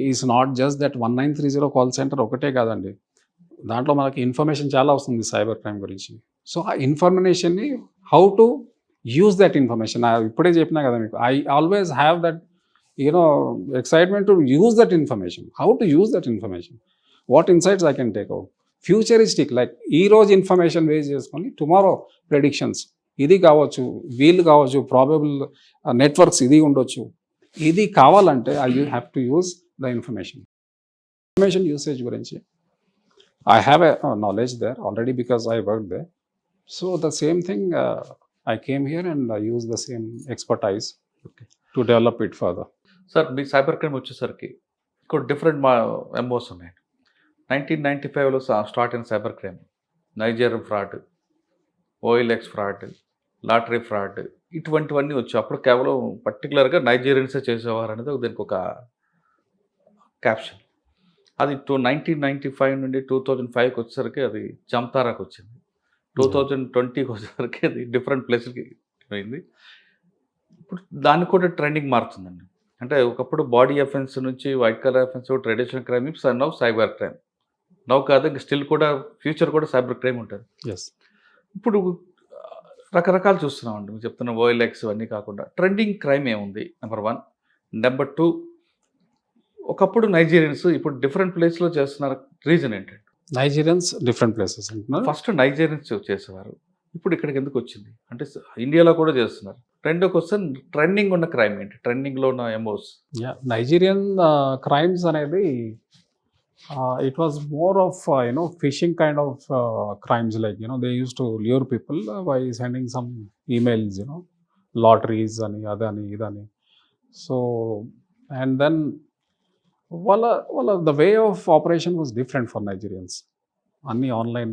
Is not just that 1930 call centre ఒకటే కాదండి. దాంట్లో మనకి information చాలా వస్తుంది సైబర్ క్రైమ్ గురించి. సో ఆ ఇన్ఫర్మేషన్ని how to use that information, ఇప్పుడే చెప్పినా కదా మీకు, I always have that excitement to use that information. How to use that information, what insights I can take out, futuristic, like ఈ రోజు ఇన్ఫర్మేషన్ బేస్ చేసుకొని టుమారో ప్రెడిక్షన్స్, ఇది కావచ్చు, వీళ్ళు కావచ్చు, ప్రాబబుల్ నెట్వర్క్స్ ఇది ఉండొచ్చు, ఇది కావాలంటే I have to use the information usage గురించి. I have a knowledge there already because I worked there. So the same thing, I came here and I use the same expertise to develop it further. Sir me cyber crime వచ్చేసరికి ఇక్కడ different మా MOs ఉన్నాయి. 1995లో start అయిన cyber crime, Nigerian fraud, OLX fraud, lottery fraud, ఇటువంటివన్నీ వచ్చాయి. అప్పుడు కేవలం పర్టికులర్గా నైజీరియన్సే చేసేవారు అనేది దీనికి ఒక క్యాప్షన్. అది 1995 నుండి 2005కి వచ్చేసరికి అది జమ్తారాకి వచ్చింది. 2020కి వచ్చేసరికి అది డిఫరెంట్ ప్లేస్కి పోయింది. ఇప్పుడు దాన్ని కూడా ట్రెండింగ్ మారుతుందండి. అంటే ఒకప్పుడు బాడీ అఫెన్స్ నుంచి white colour offence, traditional crime, now cyber crime. Now కాదు, ఇంకా స్టిల్ కూడా ఫ్యూచర్ కూడా సైబర్ క్రైమ్ ఉంటుంది. ఇప్పుడు రకరకాలు చూస్తున్నామండి. మీరు చెప్తున్న ఓఎల్ఎక్స్ ఇవన్నీ కాకుండా ట్రెండింగ్ క్రైమ్ ఏముంది నెంబర్ 1. నెంబర్ 2, ఒకప్పుడు నైజీరియన్స్ ఇప్పుడు డిఫరెంట్ ప్లేస్లో చేస్తున్నారు. రీజన్ ఏంటంటే నైజీరియన్స్ డిఫరెంట్ ప్లేసెస్ అంటున్నారు. ఫస్ట్ నైజీరియన్స్ చేసేవారు, ఇప్పుడు ఇక్కడికి ఎందుకు వచ్చింది అంటే ఇండియాలో కూడా చేస్తున్నారు. రెండో క్వశ్చన్, ట్రెండింగ్ ఉన్న క్రైమ్ ఏంటి, ట్రెండింగ్లో ఉన్న ఎంఓస్? నైజీరియన్ క్రైమ్స్ అనేది it was more of phishing kind of crimes, like they use to lure people by sending some emails, lotteries అని, అదని ఇదని. సో అండ్ దెన్ వాళ్ళ the way of operation was different for Nigerians. అన్ని online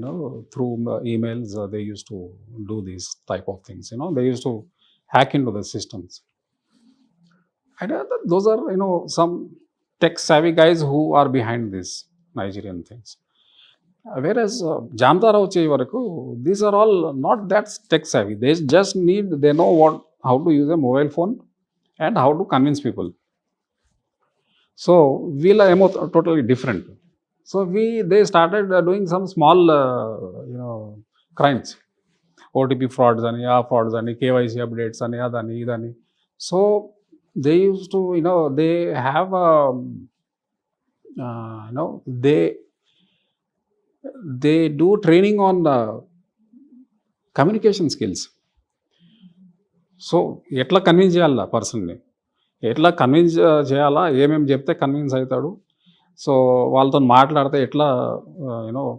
through emails they use to do these type of things. They use to hack in to the systems. And those are some tech savvy guys who are behind this Nigerian things. Whereas Jamtara వచ్చే వరకు these are all not that tech savvy. They know how to use a mobile phone and how to convince people. So we'll are totally different. So they started doing some small crimes, OTP frauds and KYC updates and adani idani. So they used to they have they do training on communication skills. So ఎట్లా convince చేయాలా పర్సన్ని, ఎట్లా convince చేయాలా, ఏమేమి చెప్తే convince అవుతాడు, so వాళ్ళతో మాట్లాడితే ఎట్లా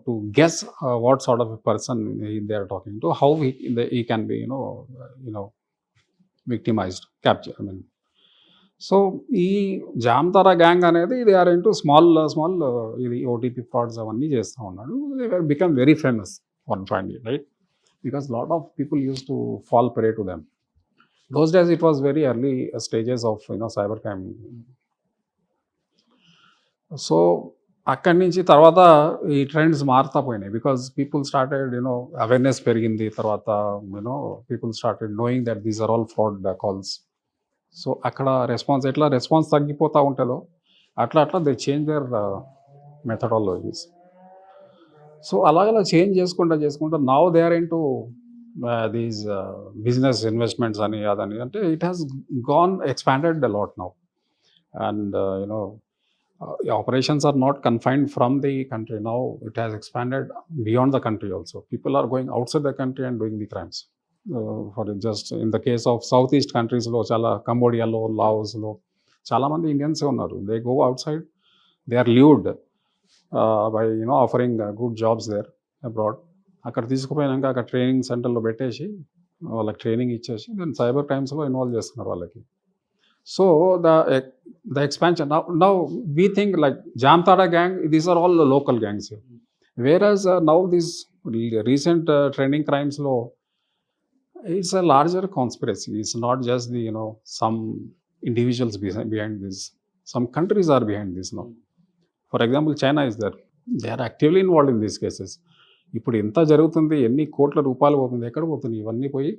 to guess what sort of a person they are talking to, how he can be victimized, capture, I mean. So ఈ జామ్తారా గ్యాంగ్ అనేది దే ఆర్ ఇంటూ స్మాల్ ఇది ఓటీపీ ఫ్రాడ్స్ అవన్నీ చేస్తూ ఉన్నాడు. They become very famous one finally, right, because lot of people use to fall prey to them. Those days it was very early stages of cyber crime. So అక్కడి నుంచి తర్వాత ఈ trends మారుతా పోయినాయి, because people started awareness పెరిగింది. తర్వాత people started knowing that these are all fraud calls. So అక్కడ response తగ్గిపోతూ ఉంటుందో అట్లా they change their methodologies. So అలాగలా చేంజ్ చేసుకుంటా now they are in to these business investments అని అదని, అంటే it has gone expanded a lot now. And operations are not confined from the country. Now it has expanded beyond the country also. People are going outside the country and doing the crimes. For just in the case of southeast countries lo chala, Cambodia lo, Laos lo chala mandi Indians unnaru. They go outside, they are lured by offering good jobs there abroad. అక్కడ తీసుకుపోయినాక అక్కడ training సెంటర్లో పెట్టేసి వాళ్ళకి training ఇచ్చేసి then cyber క్రైమ్స్లో involve చేస్తున్నారు వాళ్ళకి. So the expansion now we think like Jamtara gang, these are all local gangs. Whereas now these recent trending crimes law, it's a larger conspiracy. It's not just the some individuals behind this. Some countries are behind this now. For example, China is there. They are actively involved in these cases. ఇప్పుడు ఎంత జరుగుతుంది, ఎన్ని కోట్ల రూపాయలు పోతుంది, ఎక్కడ పోతుంది, ఇవన్నీ పోయి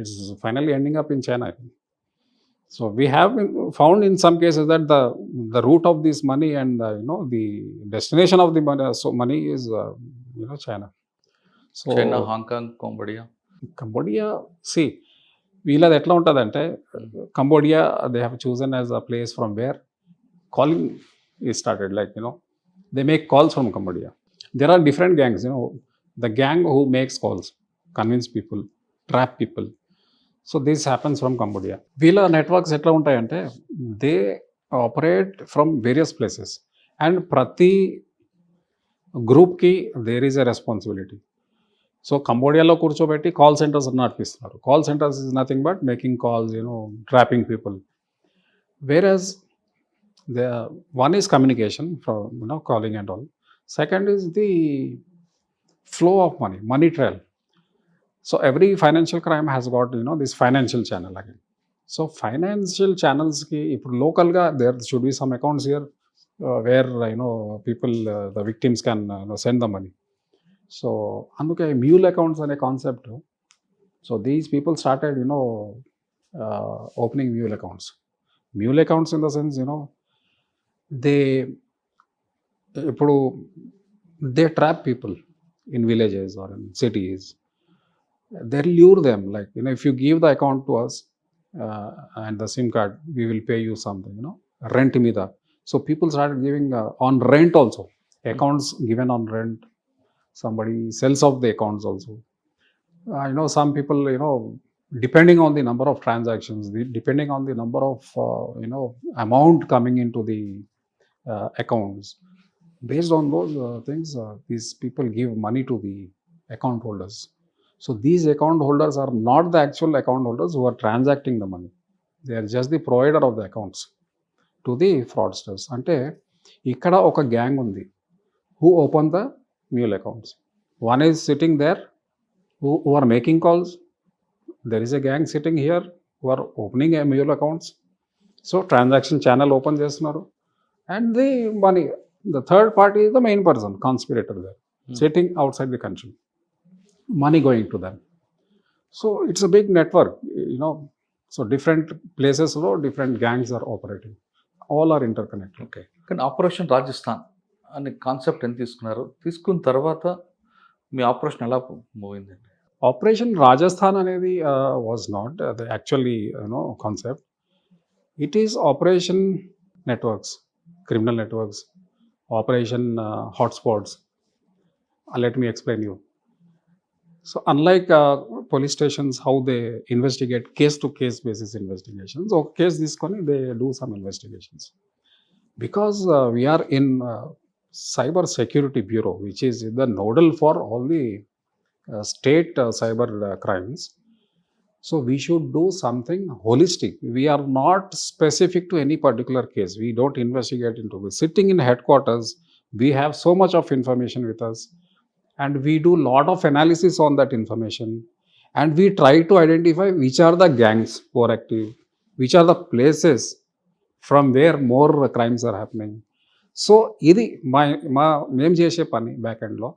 it's finally ending up in China. So we have found in some cases that the root of this money and the destination of the money is China. So China, Hong Kong, Cambodia, see, వీళ్ళది ఎట్లా ఉంటుందంటే Cambodia they have chosen as a place from where calling is started, like they make calls from Cambodia. There are different gangs, the gang who makes calls, convince people, trap people. So this happens from Cambodia. వీళ్ళ networks ఎట్లా ఉంటాయంటే they operate from various places and ప్రతి గ్రూప్కి there is a responsibility. So కంబోడియాలో కూర్చోబెట్టి call centres నడిపిస్తున్నారు. Call centres is nothing but making calls, trapping people. Whereas one is communication from calling and all. Second is the flow of money trail. So every financial crime has got this financial channel again. So financial channels ki ippudu local ga there should be some accounts here where people the victims can send the money. So anduke mule accounts ane concept. So these people started opening mule accounts in the sense they trap people in villages or in cities. They lure them, like if you give the account to us and the SIM card, we will pay you something, rent mida. So people started giving on rent also, accounts given on rent. Somebody sells off the accounts also. Some people depending on the number of transactions, depending on the number of amount coming into the accounts, based on those things, these people give money to the account holders. So these account holders are not the actual account holders who are transacting the money. They are just the provider of the accounts to the fraudsters. Ante ikkada oka gang undi who open the mule accounts. One is sitting there who are making calls. There is a gang sitting here who are opening a mule accounts. So transaction channel open chestunaru. And the money, the third party is the main person, conspirator there, sitting outside the country, money going to them. So it's a big network, so different places, different gangs are operating, all are interconnected. Okay. కానీ operation Rajasthan అనే concept ఎంత తీసుకున్నారు? తీసుకున్న తర్వాత మీ operation ఎలా move అయిందండి? Operation Rajasthan anedi was not the actually concept. It is operation networks, criminal networks, operation hotspots. Let me explain you. So unlike police stations, how they investigate case to case basis investigations, or case this they do some investigations. Because we are in cyber security bureau, which is the nodal for all the state cyber crimes. So we should do something holistic. We are not specific to any particular case. We don't investigate into it. Sitting in headquarters, we have so much of information with us, and we do lot of analysis on that information, and we try to identify which are the gangs who are active, which are the places from where more crimes are happening. So idi ma mem chese pani back end lo,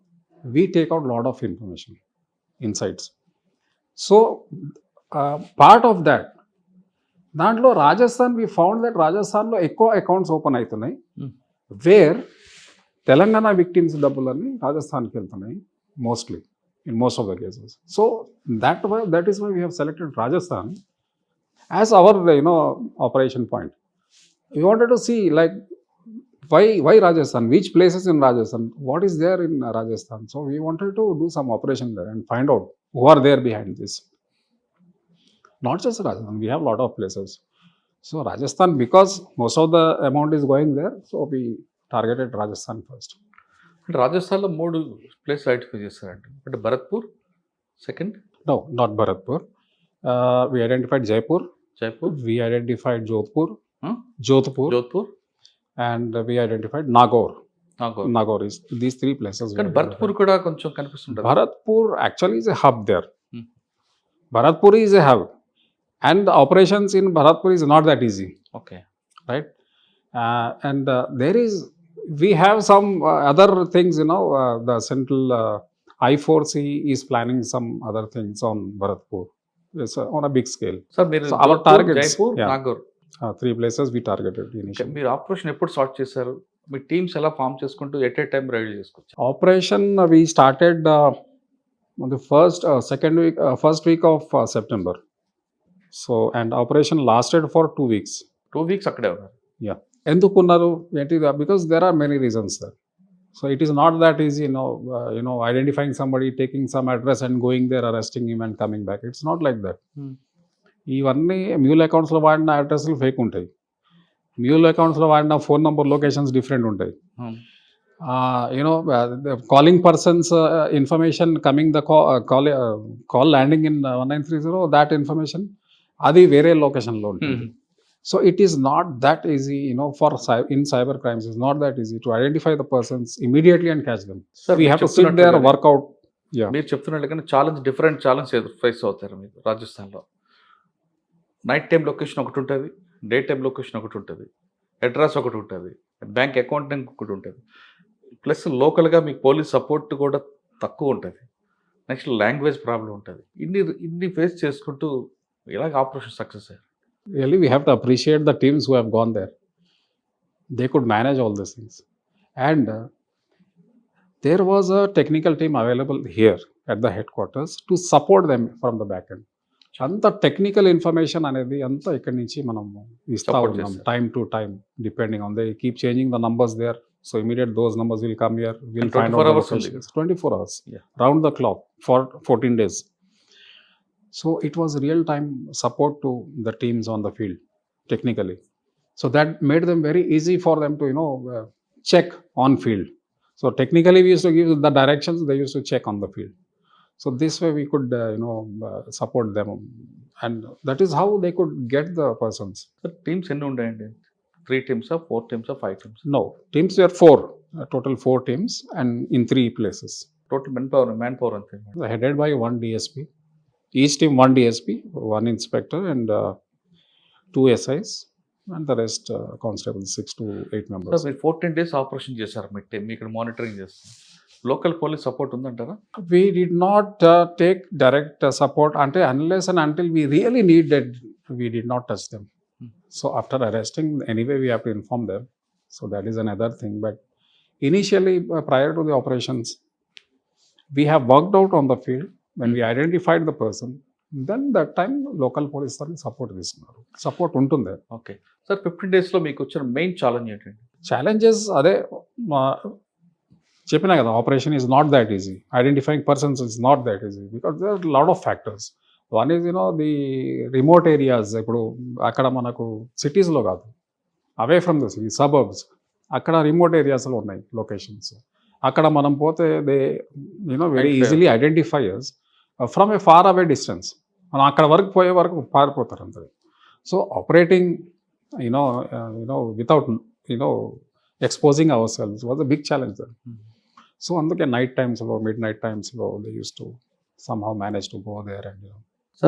we take out lot of information, insights. So part of that, దాంట్లో Rajasthan we found that రాజస్థాన్లో ఎక్కువ accounts open అవుతున్నాయి where Telangana victims డబ్బులన్నీ రాజస్థాన్కి వెళ్తున్నాయి mostly in most of the cases. So that is why we have selected Rajasthan as our operation point. We wanted to see like why Rajasthan, which places in Rajasthan, what is there in Rajasthan. So we wanted to do some operation there and find out who are there behind this. Not just Rajasthan, we have a lot of places. So Rajasthan, because most of the amount is going there, so we targeted Rajasthan first. అంటే రాజస్థాన్లో 3 place identify చేశారండి. అంటే Bharatpur second, No, not Bharatpur. We identified Jaipur. Jaipur, We identified Jodhpur. huh? Jodhpur. Jodhpur, And we identified Nagaur. Nagaur. Nagaur is these three places. we కానీ identified. Bharatpur కూడా కొంచెం కనిపిస్తుంటది. Bharatpur actually is a hub there. Hmm. Bharatpur is a hub. And the operations in Bharatpur is not that easy, okay. right? And there is, we have some other things, the central I4C is planning some other things on Bharatpur. It's on a big scale. Sir మీరు So our Jodhpur, targets, Jaipur, yeah. Nagaur. Three places we targeted okay. initially. మీరు operation ఎప్పుడు start చేశారు? మీ teams ఎలా form చేసుకుంటూ at a time ready చేసుకోవచ్చు? Operation we started on the first week of September. So, and operation lasted for 2 weeks. 2 weeks అక్కడే ఉన్నారు. ఎందుకున్నారు ఏంటి? Because there are many reasons there. So it is not that easy, identifying somebody, taking some address and going there, arresting him and coming back. It's not like that. ఇవన్నీ mule అకౌంట్స్లో వాడిన అడ్రస్లు fake ఉంటాయి. Mule అకౌంట్స్లో వాడిన phone number locations different ఉంటాయి. Calling person's information coming the call landing in 1930, that information అది వేరే లొకేషన్లో ఉంటుంది. So it is not that easy, in cyber crimes, it's not that easy to identify the persons immediately and catch them. Sir, We have to sit there, work out. Yeah. మీరు చెప్తున్నట్టుగానే different challenge face అవుతారు మీరు రాజస్థాన్లో. Night time location ఒకటి ఉంటుంది, day time location ఒకటి ఉంటుంది, address ఒకటి ఉంటుంది, బ్యాంక్ అకౌంటింగ్ ఒకటి ఉంటుంది, ప్లస్ లోకల్గా మీకు పోలీస్ సపోర్ట్ కూడా తక్కువ ఉంటుంది, నెక్స్ట్ లాంగ్వేజ్ ప్రాబ్లం ఉంటుంది. ఇన్ని ఫేస్ చేసుకుంటూ ఇలాగ ఆపరేషన్ సక్సెస్ అయ్యారు. Really, we have to appreciate the teams who have gone there. They could manage all these things. And there was a technical team available here at the headquarters to support them from the back end. అంత technical information అనేది అంతా ఇక్కడి నుంచి మనం ఇస్తా Support ఉన్నాం చేస్తారు. Time to time, depending on they keep changing the numbers there. So immediate those numbers will come here, will find 24 out hours only. 24 hours, Yeah. round the clock for 14 days. So it was real time support to the teams on the field technically. So that made them very easy for them to check on field. So technically we used to give the directions, they used to check on the field. So this way we could support them, and that is how they could get the persons. Sir teams ఎన్ని ఉన్నాయండి? 3 టీమ్సా, 4 టీమ్సా, 5 teams? No, teams were 4, total 4 teams, and in 3 places. Total man power అంతే. Headed by 1 DSP. Each team 1 DSP, 1 inspector, and 2 SIs, and the rest constables, 6 to 8 members. Sir మీరు 14 days operation చేశారు, మీ team మీ ఇక్కడ monitoring చేస్తారు. Local police support ఉందంటారా? We did not take direct support unless and until we really needed, we did not touch them. So after arresting, anyway we have to inform them. So that is another thing. But initially, prior to the operations, we have worked out on the field. When we identified the person, then that time local police support తీసుకున్నారు. Support ఉంటుంది. Okay sir, 15 daysలో మీకు వచ్చిన main challenge ఏంటండి? Challenges అదే చెప్పినా కదా, operation is not that easy, identifying persons is not that easy, because there are lot of factors. One is the remote areas. ఇప్పుడు అక్కడ మనకు సిటీస్లో కాదు, away from the city, suburbs, అక్కడ రిమోట్ ఏరియాస్లో ఉన్నాయి లొకేషన్స్. అక్కడ మనం పోతే they very easily identify us from a far away distance. మనం అక్కడ వరకు పోయే వరకు పారిపోతారు అంతే. So operating without exposing ourselves was a big challenge then. So అందుకే నైట్ టైమ్స్లో, మిడ్ నైట్ టైమ్స్లో they use to somehow manage to go there and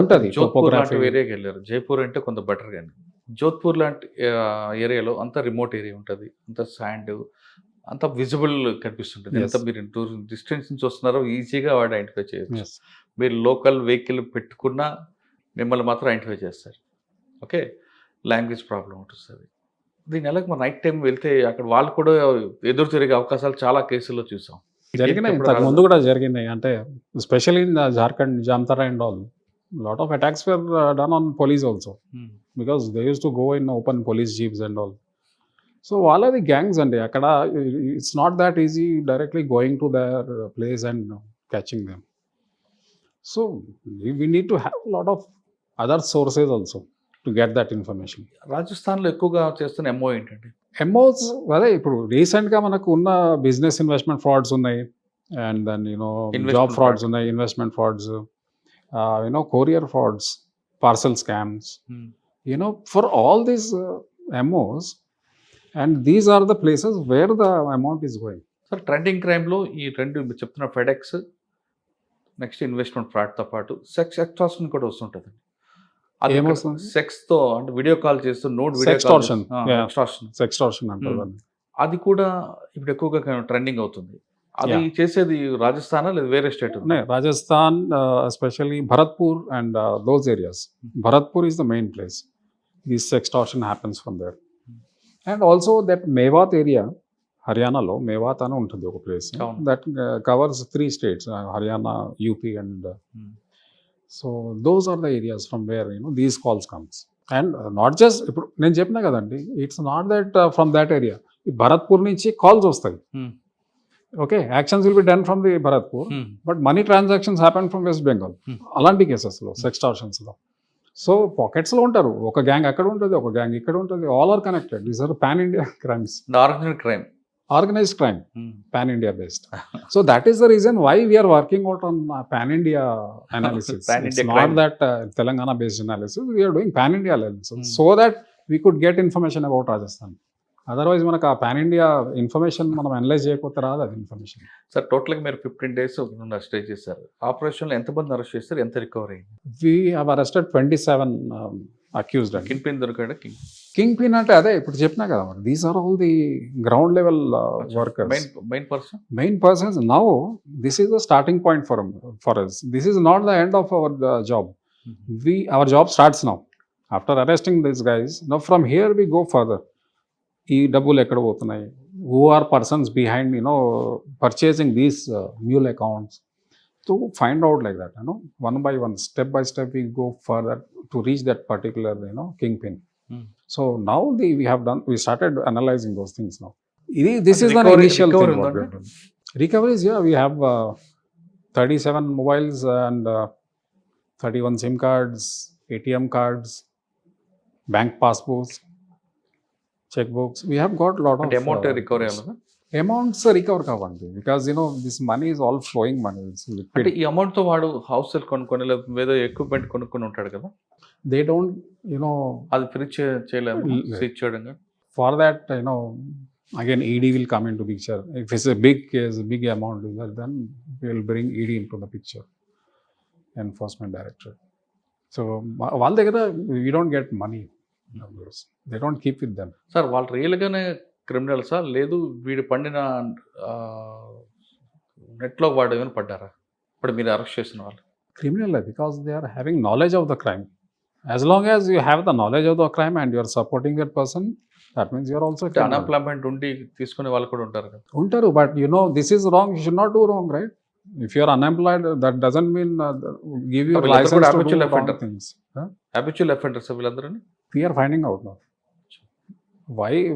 ఉంటుంది. జోధ్పూర్ లాంటి ఏరియాకి వెళ్ళారు. జైపూర్ అంటే కొంత బెటర్, కానీ జోధ్పూర్ లాంటి ఏరియాలో అంత రిమోట్ ఏరియా ఉంటుంది, అంత శాండ్, అంత విజిబుల్ కనిపిస్తుంటుంది. ఎంత మీరు డిస్టెన్స్ నుంచి వస్తున్నారో ఈజీగా వాడు ఐడెంటిఫై చేయొచ్చు. మీరు లోకల్ వెహికల్ పెట్టుకున్నా మిమ్మల్ని మాత్రం ఐడెంటిఫై చేస్తారు. ఓకే, లాంగ్వేజ్ ప్రాబ్లం ఉంటుంది. దీని ఎలాగ మన నైట్ టైం వెళ్తే అక్కడ వాళ్ళు కూడా ఎదురు తిరిగే అవకాశాలు చాలా కేసుల్లో చూసాం. జరిగినాయి, ఇంతకు ముందు కూడా జరిగినాయి. అంటే specially in Jharkhand, Jamtara and all, lot of attacks were done on police also, because they used to go in open police jeeps and all. So all of the gangs and akada, it's not that easy directly going to their place and catching them. So we need to have a lot of other sources also to get that information. రాజస్థాన్లో ఎక్కువగా చేస్తున్న MO ఏంటంటే MOs అదే ఇప్పుడు రీసెంట్గా మనకు ఉన్న business investment frauds ఉన్నాయి, అండ్ దెన్ జాబ్ ఫ్రాడ్స్ ఉన్నాయి, investment frauds, courier frauds, parcel scams, for all these MOs, and these are the places where the amount is going. Sir trending క్రైమ్లో ఈ రెండు మీరు చెప్తున్న ఫెడెక్స్, నెక్స్ట్ ఇన్వెస్ట్మెంట్ ఫ్రాడ్తో పాటు sex extortion కూడా వస్తుంటుంది. అది ఏమొస్తుంది? సెక్స్తో అంటే వీడియో కాల్ చేస్తూ note video Sextortion. Yeah. Extortion, Sextortion అంటారు దాన్ని. అది కూడా ఇప్పుడు ఎక్కువగా ట్రెండింగ్ అవుతుంది. అది Yeah. చేసేది రాజస్థానా లేదా వేరే state? Rajasthan, especially Bharatpur and those areas. Bharatpur is the main place. This extortion happens from there. And also that Mewat area, హర్యానాలో మేవాత్ అని ఉంటుంది ఒక ప్లేస్ అవును. That covers 3 states, Haryana, UP and so those are the areas from where these calls comes. And not just ఇప్పుడు నేను చెప్పినా కదండి, it's not that from that area. ఈ భరత్పూర్ నుంచి కాల్స్ వస్తాయి. Okay, actions will be done from the Bharatpur, but money transactions happen from West Bengal. అలాంటి కేసెస్లో సెక్స్టార్షన్స్లో so పాకెట్స్లో ఉంటారు. ఒక గ్యాంగ్ అక్కడ ఉంటుంది, ఒక గ్యాంగ్ ఇక్కడ ఉంటుంది. All are connected. These are pan India crimes, organized crime, pan India based. So that is the reason why we are working out on pan India analysis. Pan It's India not crime. that Telangana based analysis. We are doing pan India analysis so that we could get information about Rajasthan. Otherwise మనకు ఆ pan India information మనం analyse చేయకపోతే రాదు అది information. Sir టోటల్గా మీరు 15 days stay చేశారు. ఆపరేషన్లో ఎంతమంది అరెస్ట్ చేస్తారు, ఎంత రికవర్ అయింది? We have arrested 27 accused. Kingpin దొరికాడా? కింగ్ పిన్ అంటే అదే ఇప్పుడు చెప్పినా కదా, these are all the ground level workers, main persons. Now this is the starting point for us. This is not the end of our job. Our job starts now. After arresting these guys, now from here we go further. ఈ డబ్బులు ఎక్కడ పోతున్నాయి, who are persons behind purchasing these mule accounts, to find out like that, one by one, step by step we go further to reach that particular kingpin. So now we started analyzing those things now. This is the initial thing. Recoveries, yeah, we have 37 mobiles and 31 SIM cards, ATM cards, bank passbooks, checkbooks. We have got a lot of amount recovery అవ్వదా? Amounts recover కావండి, because this money is all flowing money. It's liquid. అంటే ఈ amount తో వాడు house కొనుక్కొని లేదా ఏదో equipment కొనుక్కొని ఉంటాడు కదా, they don't అది ఫ్రీ చేయలేము సీజ్ చేయడం. For that, again ED will come into picture. If it's a big case, big amount, then we will bring ED into the picture, Enforcement Directorate. So వాళ్ళ దగ్గర we don't get money. They don't keep with them. Sir వాళ్ళు రియల్గానే క్రిమినల్సా, లేదు వీడు పండిన నెట్లో వాడు ఏమైనా పడ్డారా ఇప్పుడు మీరు అరెస్ట్ చేసిన వాళ్ళు? Criminal, because they are having knowledge of the crime. As long as you have the knowledge of the crime and you are supporting that person, that means you are also criminal. Unemployment ఉండి తీసుకునే వాళ్ళు కూడా ఉంటారు కదా. ఉంటారు, but this is wrong. You should not do wrong, right? If you are unemployed, that doesn't mean give you a license to do wrong things. Habitual offenders వీళ్ళందరూ We are finding out now.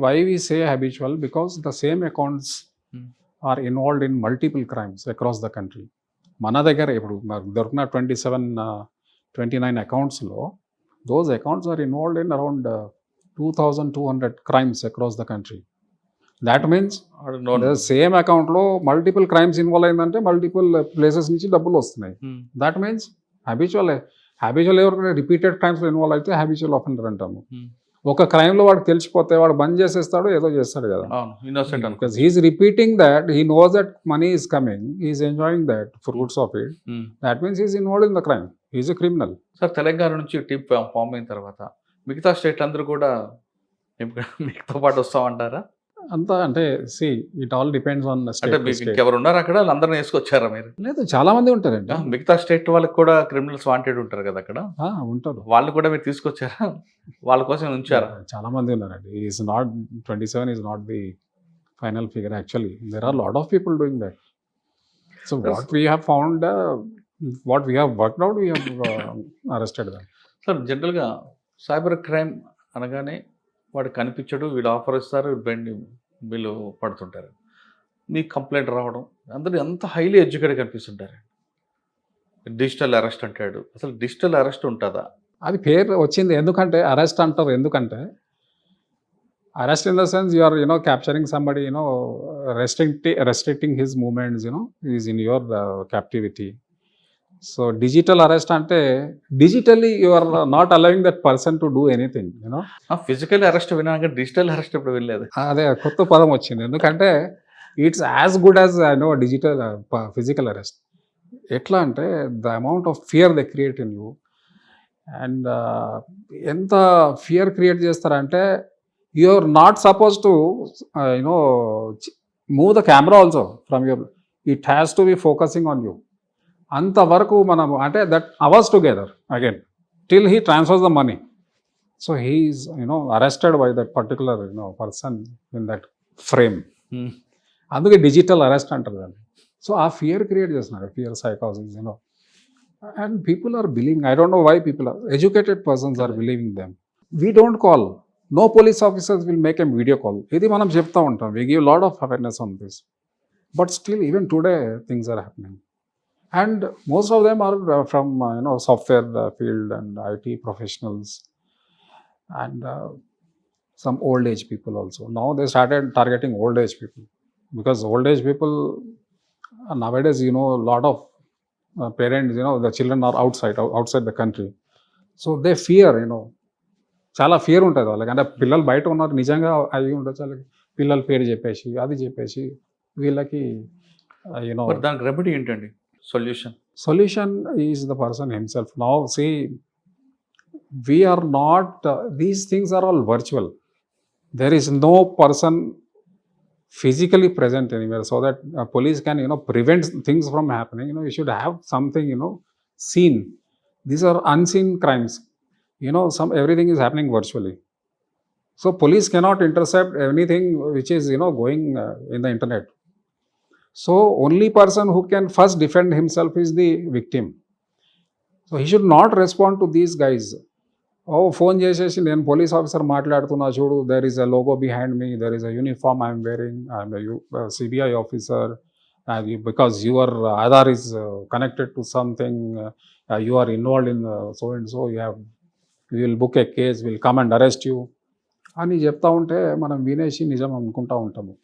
Why we say habitual? Because the same accounts are involved in multiple crimes across the country. మన దగ్గర ఇప్పుడు దొరికిన 29 అకౌంట్స్లో those accounts are involved in around 2,200 crimes across the country. That means the same accountలో multiple crimes involve అయిందంటే multiple places నుంచి డబ్బులు వస్తున్నాయి. That means habitual ఎవరికైనా repeated క్రైమ్స్లో involve అయితే హ్యాబిచువల్ అఫెండర్ అంటాము. ఒక క్రైమ్లో వాడికి తెలిసిపోతే వాడు బంద్ చేసేస్తాడు, ఏదో చేస్తాడు కదా. Because he's repeating that, he knows that money is coming, he's enjoying that fruits of it. That means he's involved in the crime, he's a criminal. Sir Telangana నుంచి టీమ్ ఫామ్ అయిన తర్వాత మిగతా స్టేట్లు అందరూ కూడా మీతో పాటు వస్తామంటారా? అంతా అంటే see it all depends on state. ఎవరు ఉన్నారు అక్కడ, అందరిని వేసుకొచ్చారా మీరు? లేదు, చాలా మంది ఉంటారండి. మిగతా స్టేట్ వాళ్ళకి కూడా క్రిమినల్స్ వాంటెడ్ ఉంటారు కదా అక్కడ, ఉంటారు. వాళ్ళు కూడా మీరు తీసుకొచ్చారా? వాళ్ళ కోసం ఉంచారా? చాలా మంది ఉన్నారండి. Is not 27 is not the final figure. Actually there are lot of people doing that. So what we have found, what we have worked out, we have arrested them. Sir జనరల్గా సైబర్ క్రైమ్ అనగానే వాడు కనిపించడు, వీళ్ళు offer ఇస్తారు, వీళ్ళు పడుతుంటారు. మీకు complaint రావడం, అందరూ ఎంత హైలీ ఎడ్యుకేటెడ్ కనిపిస్తుంటారు. డిజిటల్ అరెస్ట్ అంటాడు, అసలు డిజిటల్ అరెస్ట్ ఉంటుందా? అది పేరు వచ్చింది ఎందుకంటే అరెస్ట్ అంటారు. ఎందుకంటే arrest in the sense you are capturing somebody, restricting his movements, is in your captivity. So digital arrest అంటే digitally you are not allowing that person to do anything you know. Physical arrest విన్నాక digital arrest ఎప్పుడు వెళ్ళలేదు. అదే కొత్త పదం వచ్చింది, ఎందుకంటే it's as good as I know digital physical arrest. ఎట్లా అంటే the amount of fear they create in you. And ఎంత ఫియర్ క్రియేట్ చేస్తారంటే you are not suppose to you know move the camera also from your, it has to be focusing on you. అంతవరకు మనం అంటే that hours together again till he transfers the money. So he is arrested by that particular person in that frame. అందుకే digital arrest అంటారు దాన్ని. So ఆ fear create చేస్తున్నారు, fear psychology and people are believing. I don't know why people are educated persons are believing them. We don't call, no police officers will make a video call. ఇది మనం చెప్తా ఉంటాం, we give lot of awareness on this, but still even today things are happening. And most of them are from software field and IT professionals and some old age people also. Now they started targeting old age people because old age people nowadays a lot of parents the children are outside the country, so they fear చాలా fear ఉంటుంది వాళ్ళకి. అంటే పిల్లలు బయట ఉన్నారు నిజంగా అవి ఉండొచ్చు వాళ్ళకి, పిల్లల పేరు చెప్పేసి అది చెప్పేసి వీళ్ళకి దానికి రెమెడీ ఏంటండి? Solution is the person himself. Now see, we are not these things are all virtual. There is no person physically present anywhere, so that police can prevent things from happening. You should have something seen. These are unseen crimes. Everything is happening virtually, so police cannot intercept anything which is going in the internet. So only person who can first defend himself is the victim. So he should not respond to these guys. Phone చేసేసి నేను police officer మాట్లాడుతున్నా చూడు, there is a logo behind me, there is a uniform I am wearing, I am a CBI officer, because your Aadhaar is connected to something, you are involved in so and so, you will book a case, will come and arrest you అని చెప్తా ఉంటే మనం వినేసి నిజం అనుకుంటా ఉంటాము.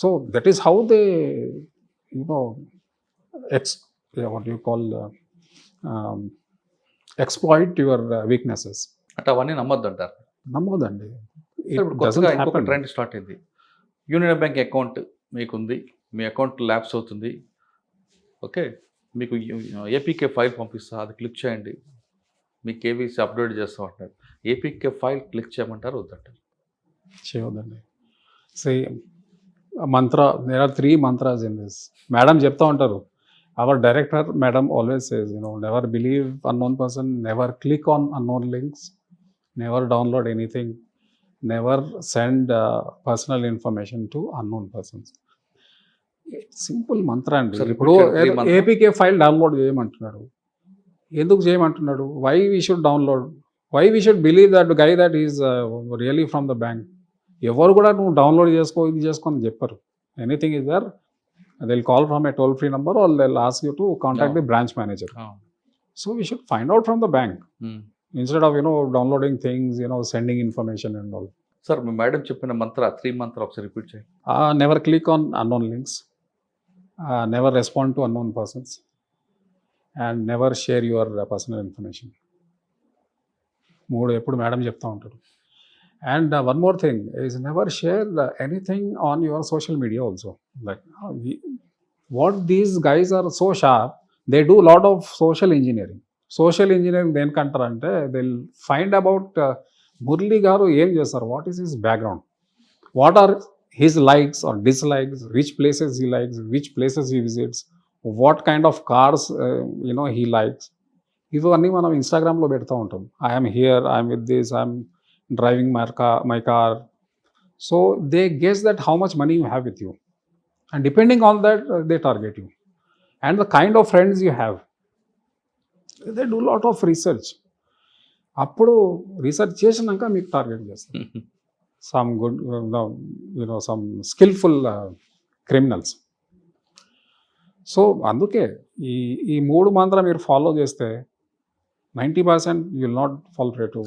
So that is how they, what you call, exploit your weaknesses. అంటే అవన్నీ నమ్మొద్దు అంటారు. నమ్మొద్దండి. ఇప్పుడు కొత్తగా ఇంకొక ట్రెండ్ స్టార్ట్ అయింది. యూనియన్ బ్యాంక్ అకౌంట్ మీకుంది, మీ అకౌంట్ ల్యాప్స్ అవుతుంది, ఓకే, మీకు ఏపీకే ఫైల్ పంపిస్తా, అది క్లిక్ చేయండి, మీ కేవీసీ అప్డేట్ చేస్తూ ఉంటారు. ఏపీకే ఫైల్ క్లిక్ చేయమంటారు, వద్దంటారు? చేయవద్దండి. Same mantra, there are 3 mantras in this. Madam చెప్తా ఉంటారు, our director madam always says never believe unknown person, never click on unknown links, never download anything, never send personal information to unknown persons. Simple mantra అండి. ఇప్పుడు APK file download చేయమంటున్నాడు, ఎందుకు చేయమంటున్నాడు? Why we should download, why we should believe that guy that is really from the bank? ఎవరు కూడా నువ్వు download చేసుకో ఇది చేసుకొని చెప్పరు. Anything is there, they will call from a toll free number or they will ask you to contact the branch manager. So we should find out from the bank instead of downloading things, sending information and all. Sir me madam చెప్పిన మంత్ర 3 మంత్ర ఒకసారి repeat చేయండి. Never click on unknown links, never respond to unknown persons, and never share your personal information. 3 ఎప్పుడు madam చెప్తూ ఉంటారు. And one more thing is never share anything on your social media also. Like what these guys are so sharp, they do a lot of social engineering. Social engineering దేనికంటారంటే they'll find about Murali garu ఏం చేస్తారు, what is his background, what are his likes or dislikes, which places he likes, which places he visits, what kind of cars he likes. ఇవన్నీ మనం ఇన్స్టాగ్రామ్లో పెడతా ఉంటాం. I'm here, I'm with this, I'm driving my car. So they guess that how much money you have with you, and depending on that they target you and the kind of friends you have. They do lot of research. అప్పుడు research చేసినాక మీకు target చేస్తారు some good some skillful criminals. So అందుకే ఈ 3 మంత్రం మీరు follow చేస్తే 90% you will not fall prey to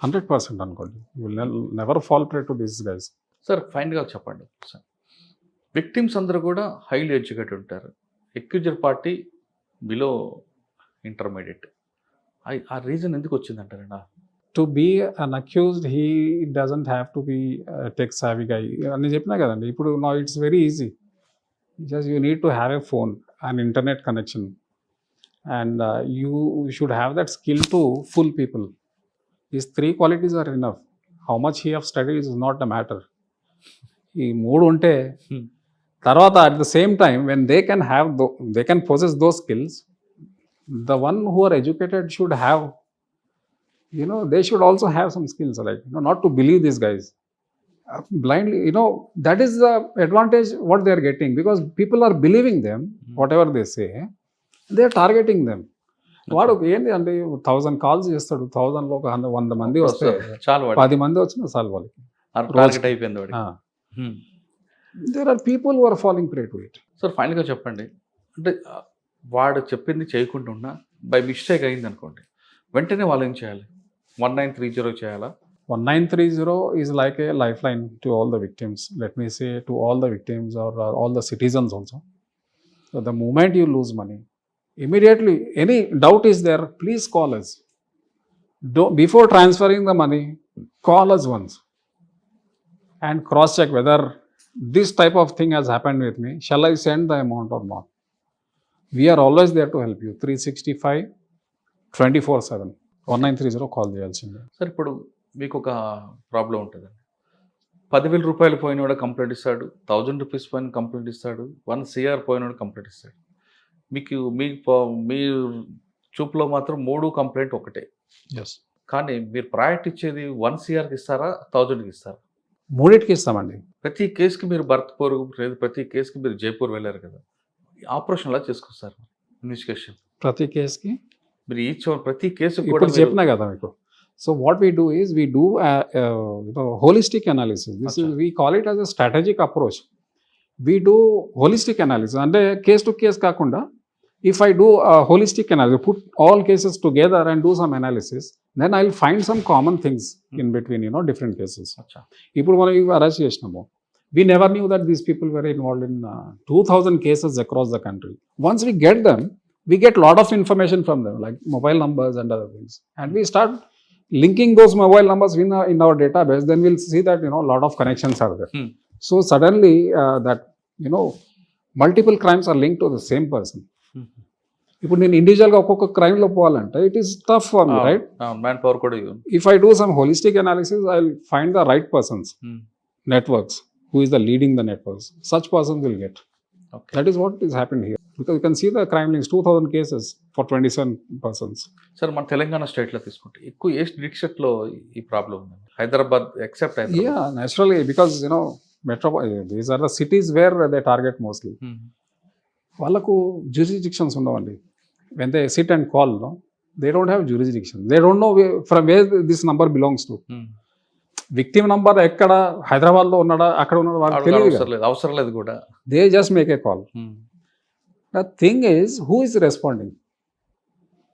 100% అనుకోండి, you will never fall prey to this guys. Sir ఫైనల్గా చెప్పండి సార్, విక్టిమ్స్ అందరూ కూడా హైలీ ఎడ్యుకేటెడ్ ఉంటారు, ఎక్యూజర్ పార్టీ బిలో ఇంటర్మీడియట్. ఆ రీజన్ ఎందుకు వచ్చిందంటారండి? To be an accused, he doesn't have to be a tech savvy guy. అని చెప్పినా కదండి. ఇప్పుడు now it's very easy. Just you need to have a phone, an internet connection, and you should have that skill to fool people. These three qualities are enough. How much he have studied is not the matter. ఈ మూడు ఉంటే తర్వాత at the same time when they can have they can possess those skills, the one who are educated should have, they should also have some skills, like, not to believe these guys blindly. That is the advantage what they are getting, because people are believing them, whatever they say, they are targeting them. వాడు ఏంటి అంటే 1000 calls చేస్తాడు, 1000లో 100 మంది వస్తే చాలు, 10 మంది వచ్చినా చాలు వాళ్ళకి. టార్గెట్ అయిపోయింది వాడికి. There are people who are following prey to it. Sir ఫైనల్గా చెప్పండి, అంటే వాడు చెప్పింది చేయకుండా ఉన్నా బై మిస్టేక్ అయింది అనుకోండి, వెంటనే వాళ్ళు ఏం చేయాలి? 1930 చేయాలా? 1930 is like a lifeline to all the victims. Let me say to all the victims or all the citizens also. So the moment you lose money, immediately any doubt is there, please call us. Before transferring the money, call us once and cross check whether this type of thing has happened with me. Shall I send the amount or not? We are always there to help you. 365 24/7. 1930 call చేయాల్సిందే. Sir ఇప్పుడు మీకు ఒక problem ఉంటుందండి. 10,000 రూపాయలు పోయినవాడు complaint ఇస్తాడు, 1000 rupees పోయిన complaint ఇస్తాడు, 1 CR పోయినవాడు complaint ఇస్తాడు. మీ చూపులో మాత్రం 3 కంప్లైంట్ ఒకటే. కానీ మీరు ప్రయారిటీ ఇచ్చేది 1 CRకి ఇస్తారా, 1000కి ఇస్తారా? మూడింటికి ఇస్తామండి. ప్రతి కేసుకి మీరు భరత్పూర్ లేదు, ప్రతి కేసుకి మీరు జైపూర్ వెళ్ళారు కదా, ఆపరేషన్ ఎలా చేసుకొస్తారు ఇన్వెస్టిగేషన్? ప్రతి కేసుకి మీరు ప్రతి కేసు ఇప్పుడు చెప్పినా కదా మీకు. So what we do is we do holistic analysis. This is we call it as a strategic approach. We do holistic analysis, అంటే కేస్ టు కేస్ కాకుండా, if I do a holistic analysis, put all cases together and do some analysis, then I'll find some common things in between, different cases. ఇప్పుడు మనం arrest చేసినాము, we never knew that these people were involved in 2000 cases across the country. Once we get them, we get lot of information from them, like mobile numbers and other things, and we start linking those mobile numbers in our database. Then we'll see that lot of connections are there. So suddenly that multiple crimes are linked to the same person. ఇప్పుడు నేను ఇండివిజువల్గా ఒక్కొక్క క్రైమ్లో పోవాలంటే it is tough for me, right? Man power కూడా. If I do some holistic analysis, I will find the right persons, networks, who is the leading the networks. Such persons will get. That is what is happened here, because you can see the crime links, 2000 cases for 27 persons. Sir మన తెలంగాణ స్టేట్లో తీసుకుంటే ఎక్కువ ఏ డిస్ట్రిక్ట్లో ఈ problem ఉంది? Hyderabad except Hyderabad? Yeah, naturally, because these are the cities where they target mostly. వాళ్ళకు jurisdictions ఉండవండి. When they sit and call, they don't have jurisdiction. They don't know from where this number belongs to. Victim number ఎక్కడ, హైదరాబాద్లో ఉన్నాడా, అక్కడ ఉన్నాడా వాళ్ళకి తెలియదు, అవసరం లేదు కూడా. They just make a call. The thing is, who is responding?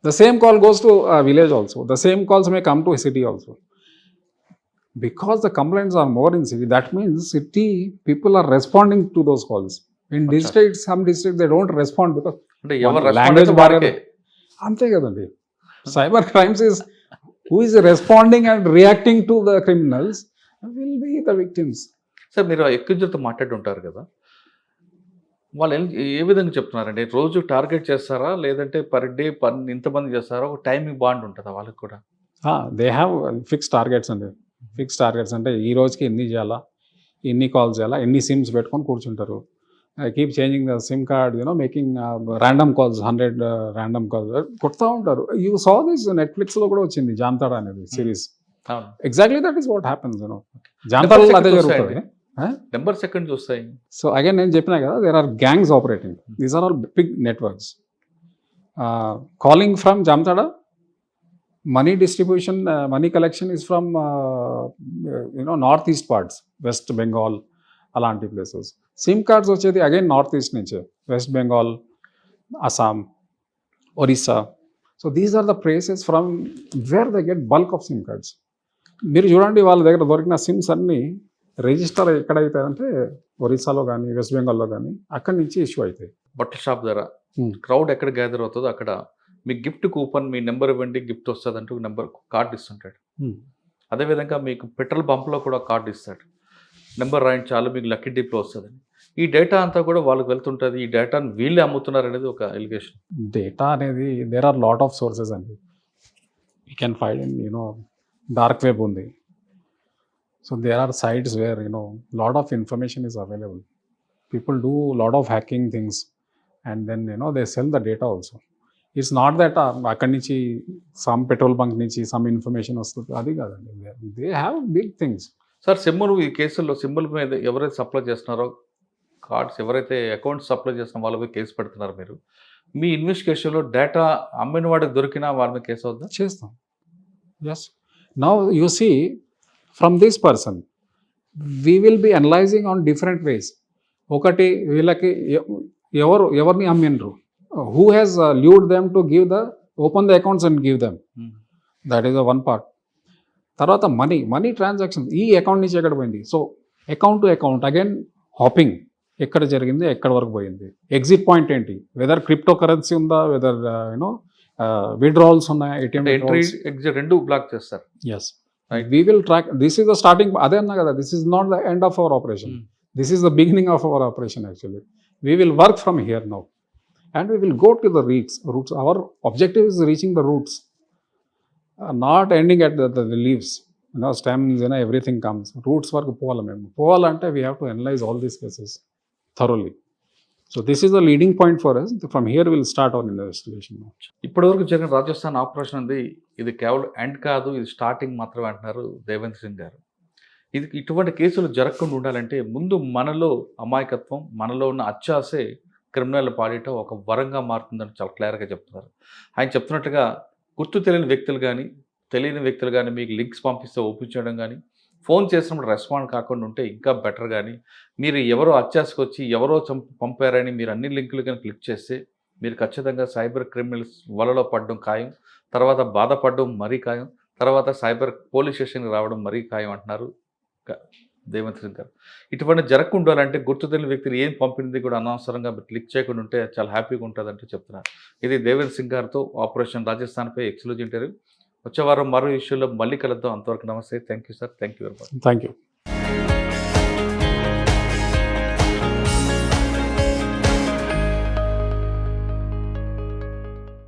The same call goes to village also, the same calls may come to city also. Because the complaints are more in city, that means city people are responding to those calls. In districts, some districts they don't respond because language barrier. అంతే కదండి. Cyber crimes is who is responding and reacting to the criminals will be the victims. Sir మీరు ఎక్యూజ్డ్తో మాట్లాడుంటారు కదా, వాళ్ళు ఏ విధంగా చెప్తున్నారండి? రోజు target చేస్తారా, లేదంటే పర్ డే ఇంతమంది చేస్తారా? ఒక టైమింగ్ బాండ్ ఉంటుందా వాళ్ళకి కూడా? దే హ్యావ్ ఫిక్స్ టార్గెట్స్ అండి. ఫిక్స్ టార్గెట్స్ అంటే ఈ రోజుకి ఎన్ని చేయాలా, ఎన్ని కాల్స్ చేయాలా, ఎన్ని సిమ్స్ పెట్టుకొని కూర్చుంటారు. Keep changing the SIM card, making random calls, 100 random calls కొడతా ఉంటారు. యూ సా దిస్ నెట్ఫ్లిక్స్లో కూడా వచ్చింది జాంతాడా అనేది series. Exactly that is what happens. జాంతాడలో అదే జరుగుతుంది. నెంబర్స్ ఎక్కడ చూస్తాయి? సో అగైన్ నేను చెప్పినా కదా, there are gangs operating. These are all big networks. Calling from Jamtara, money distribution, money collection is from northeast parts, West Bengal, అలాంటి ప్లేసెస్. సిమ్ కార్డ్స్ వచ్చేది అగైన్ నార్త్ ఈస్ట్ నుంచే, West Bengal, Assam, Orissa. So these are the places from where they get bulk of SIM cards. మీరు చూడండి, వాళ్ళ దగ్గర దొరికిన sims అన్నీ register ఎక్కడైతే అంటే ఒరిస్సాలో కానీ వెస్ట్ బెంగాల్లో కానీ అక్కడి నుంచి ఇష్యూ అవుతాయి. బట్టల షాప్ దగ్గర Hmm. క్రౌడ్ ఎక్కడ గ్యాదర్ అవుతుందో అక్కడ మీ గిఫ్ట్ కూపన్, మీ నెంబర్ ఇవ్వండి గిఫ్ట్ వస్తుంది అంటూ నెంబర్ కార్డు ఇస్తుంటాడు. Hmm. అదేవిధంగా మీకు పెట్రోల్ బంప్లో కూడా కార్డు ఇస్తాడు. నెంబర్ రాయండి చాలు మీకు లక్కీ డిప్లో వస్తుందని. ఈ డేటా అంతా కూడా వాళ్ళకి వెళ్తుంటుంది. ఈ డేటాను వీళ్ళే అమ్ముతున్నారు అనేది ఒక ఎలిగేషన్. డేటా అనేది there are lot of sources అండి. You can find in dark web ఉంది. So there are sites where lot of information is available. People do lot of hacking things and then they sell the data also. It's not that అక్కడి నుంచి some petrol bunk నుంచి some information వస్తుంది, అది కాదండి. They have big things. Sir సిమ్ములు ఈ కేసుల్లో సిమ్ముల మీద ఎవరైతే సప్లై చేస్తున్నారో కార్డ్స్, ఎవరైతే అకౌంట్స్ సప్లై చేస్తున్న వాళ్ళ మీద కేసు పెడుతున్నారు మీరు. మీ ఇన్వెస్టిగేషన్లో డేటా అమ్మిన వాడికి దొరికినా వాళ్ళ మీద కేసు అవుద్దా? చేస్తాం. Yes. Now you see from this person we will be analysing on different ways. ఒకటి వీళ్ళకి ఎవరిని అమ్మినరు, who has lured them to give open the accounts and give them. That is one part. తర్వాత money transaction ఈ account నుంచి ఎక్కడ పోయింది. So account to account again hopping, ఎక్కడ జరిగింది, ఎక్కడ వరకు పోయింది, ఎగ్జిట్ పాయింట్ ఏంటి, వెదర్ క్రిప్టో కరెన్సీ ఉందా, వెదర్ విడ్రావల్స్ ఉన్నాయా, ఏటీఎం ఎంట్రీ ఎగ్జిట్ రెండు బ్లాక్ చేస్తారు. Yes, we will track. This is the starting. అదే అన్నా కదా, this is not the end of our operation. This is the beginning of our operation actually. We will work from here now and we will go to the roots. Our objective is reaching the roots, not ending at the leaves, stems, everything comes. Roots work povalante we have to analyze all these cases thoroughly. So this is the leading point for us. From here we will start our investigation. ఇప్పటివరకు జరిగిన Rajasthan operation ఉంది, ఇది కేవలం end కాదు, ఇది starting మాత్రమే అంటున్నారు దేవేంద్ర సింగ్ గారు. ఇది ఇటువంటి కేసులు జరగకుండా ఉండాలంటే ముందు మనలో అమాయకత్వం, మనలో ఉన్న అత్యాసే క్రిమినల్ పాడేయటం ఒక వరంగా మారుతుందని చాలా క్లియర్గా చెప్తున్నారు. ఆయన చెప్తున్నట్టుగా గుర్తు తెలియని వ్యక్తులు కానీ, తెలియని వ్యక్తులు కానీ మీకు లింక్స్ పంపిస్తే ఓపెన్ చేయడం కానీ, ఫోన్ చేసినప్పుడు రెస్పాండ్ కాకుండా ఉంటే ఇంకా బెటర్. కానీ మీరు ఎవరో అత్యాశకు వచ్చి ఎవరో పంపారని మీరు అన్ని లింకులు కానీ క్లిక్ చేస్తే మీరు ఖచ్చితంగా సైబర్ క్రిమినల్స్ వలలో పడడం ఖాయం, తర్వాత బాధపడడం మరీ ఖాయం, తర్వాత సైబర్ పోలీస్ స్టేషన్కి రావడం మరీ ఖాయం అంటున్నారు దేవేంద్ర సింగ్ గారు. ఇటువంటి జరగకుండా ఉండాలంటే గుర్తు తెలియని వ్యక్తులు ఏం పంపింది కూడా అనవసరంగా క్లిక్ చేయకుండా ఉంటే చాలా హ్యాపీగా ఉంటుందంటే చెప్తున్నారు. ఇది దేవేంద్ర సింగ్ గారితో ఆపరేషన్ రాజస్థాన్పై ఎక్స్క్లూజివ్ ఇంటర్వ్యూ. వచ్చే వారం మరో ఇష్యూలో మళ్ళీ కలుద్దాం. అంతవరకు నమస్తే. Thank you sir. Thank you very much. Thank you.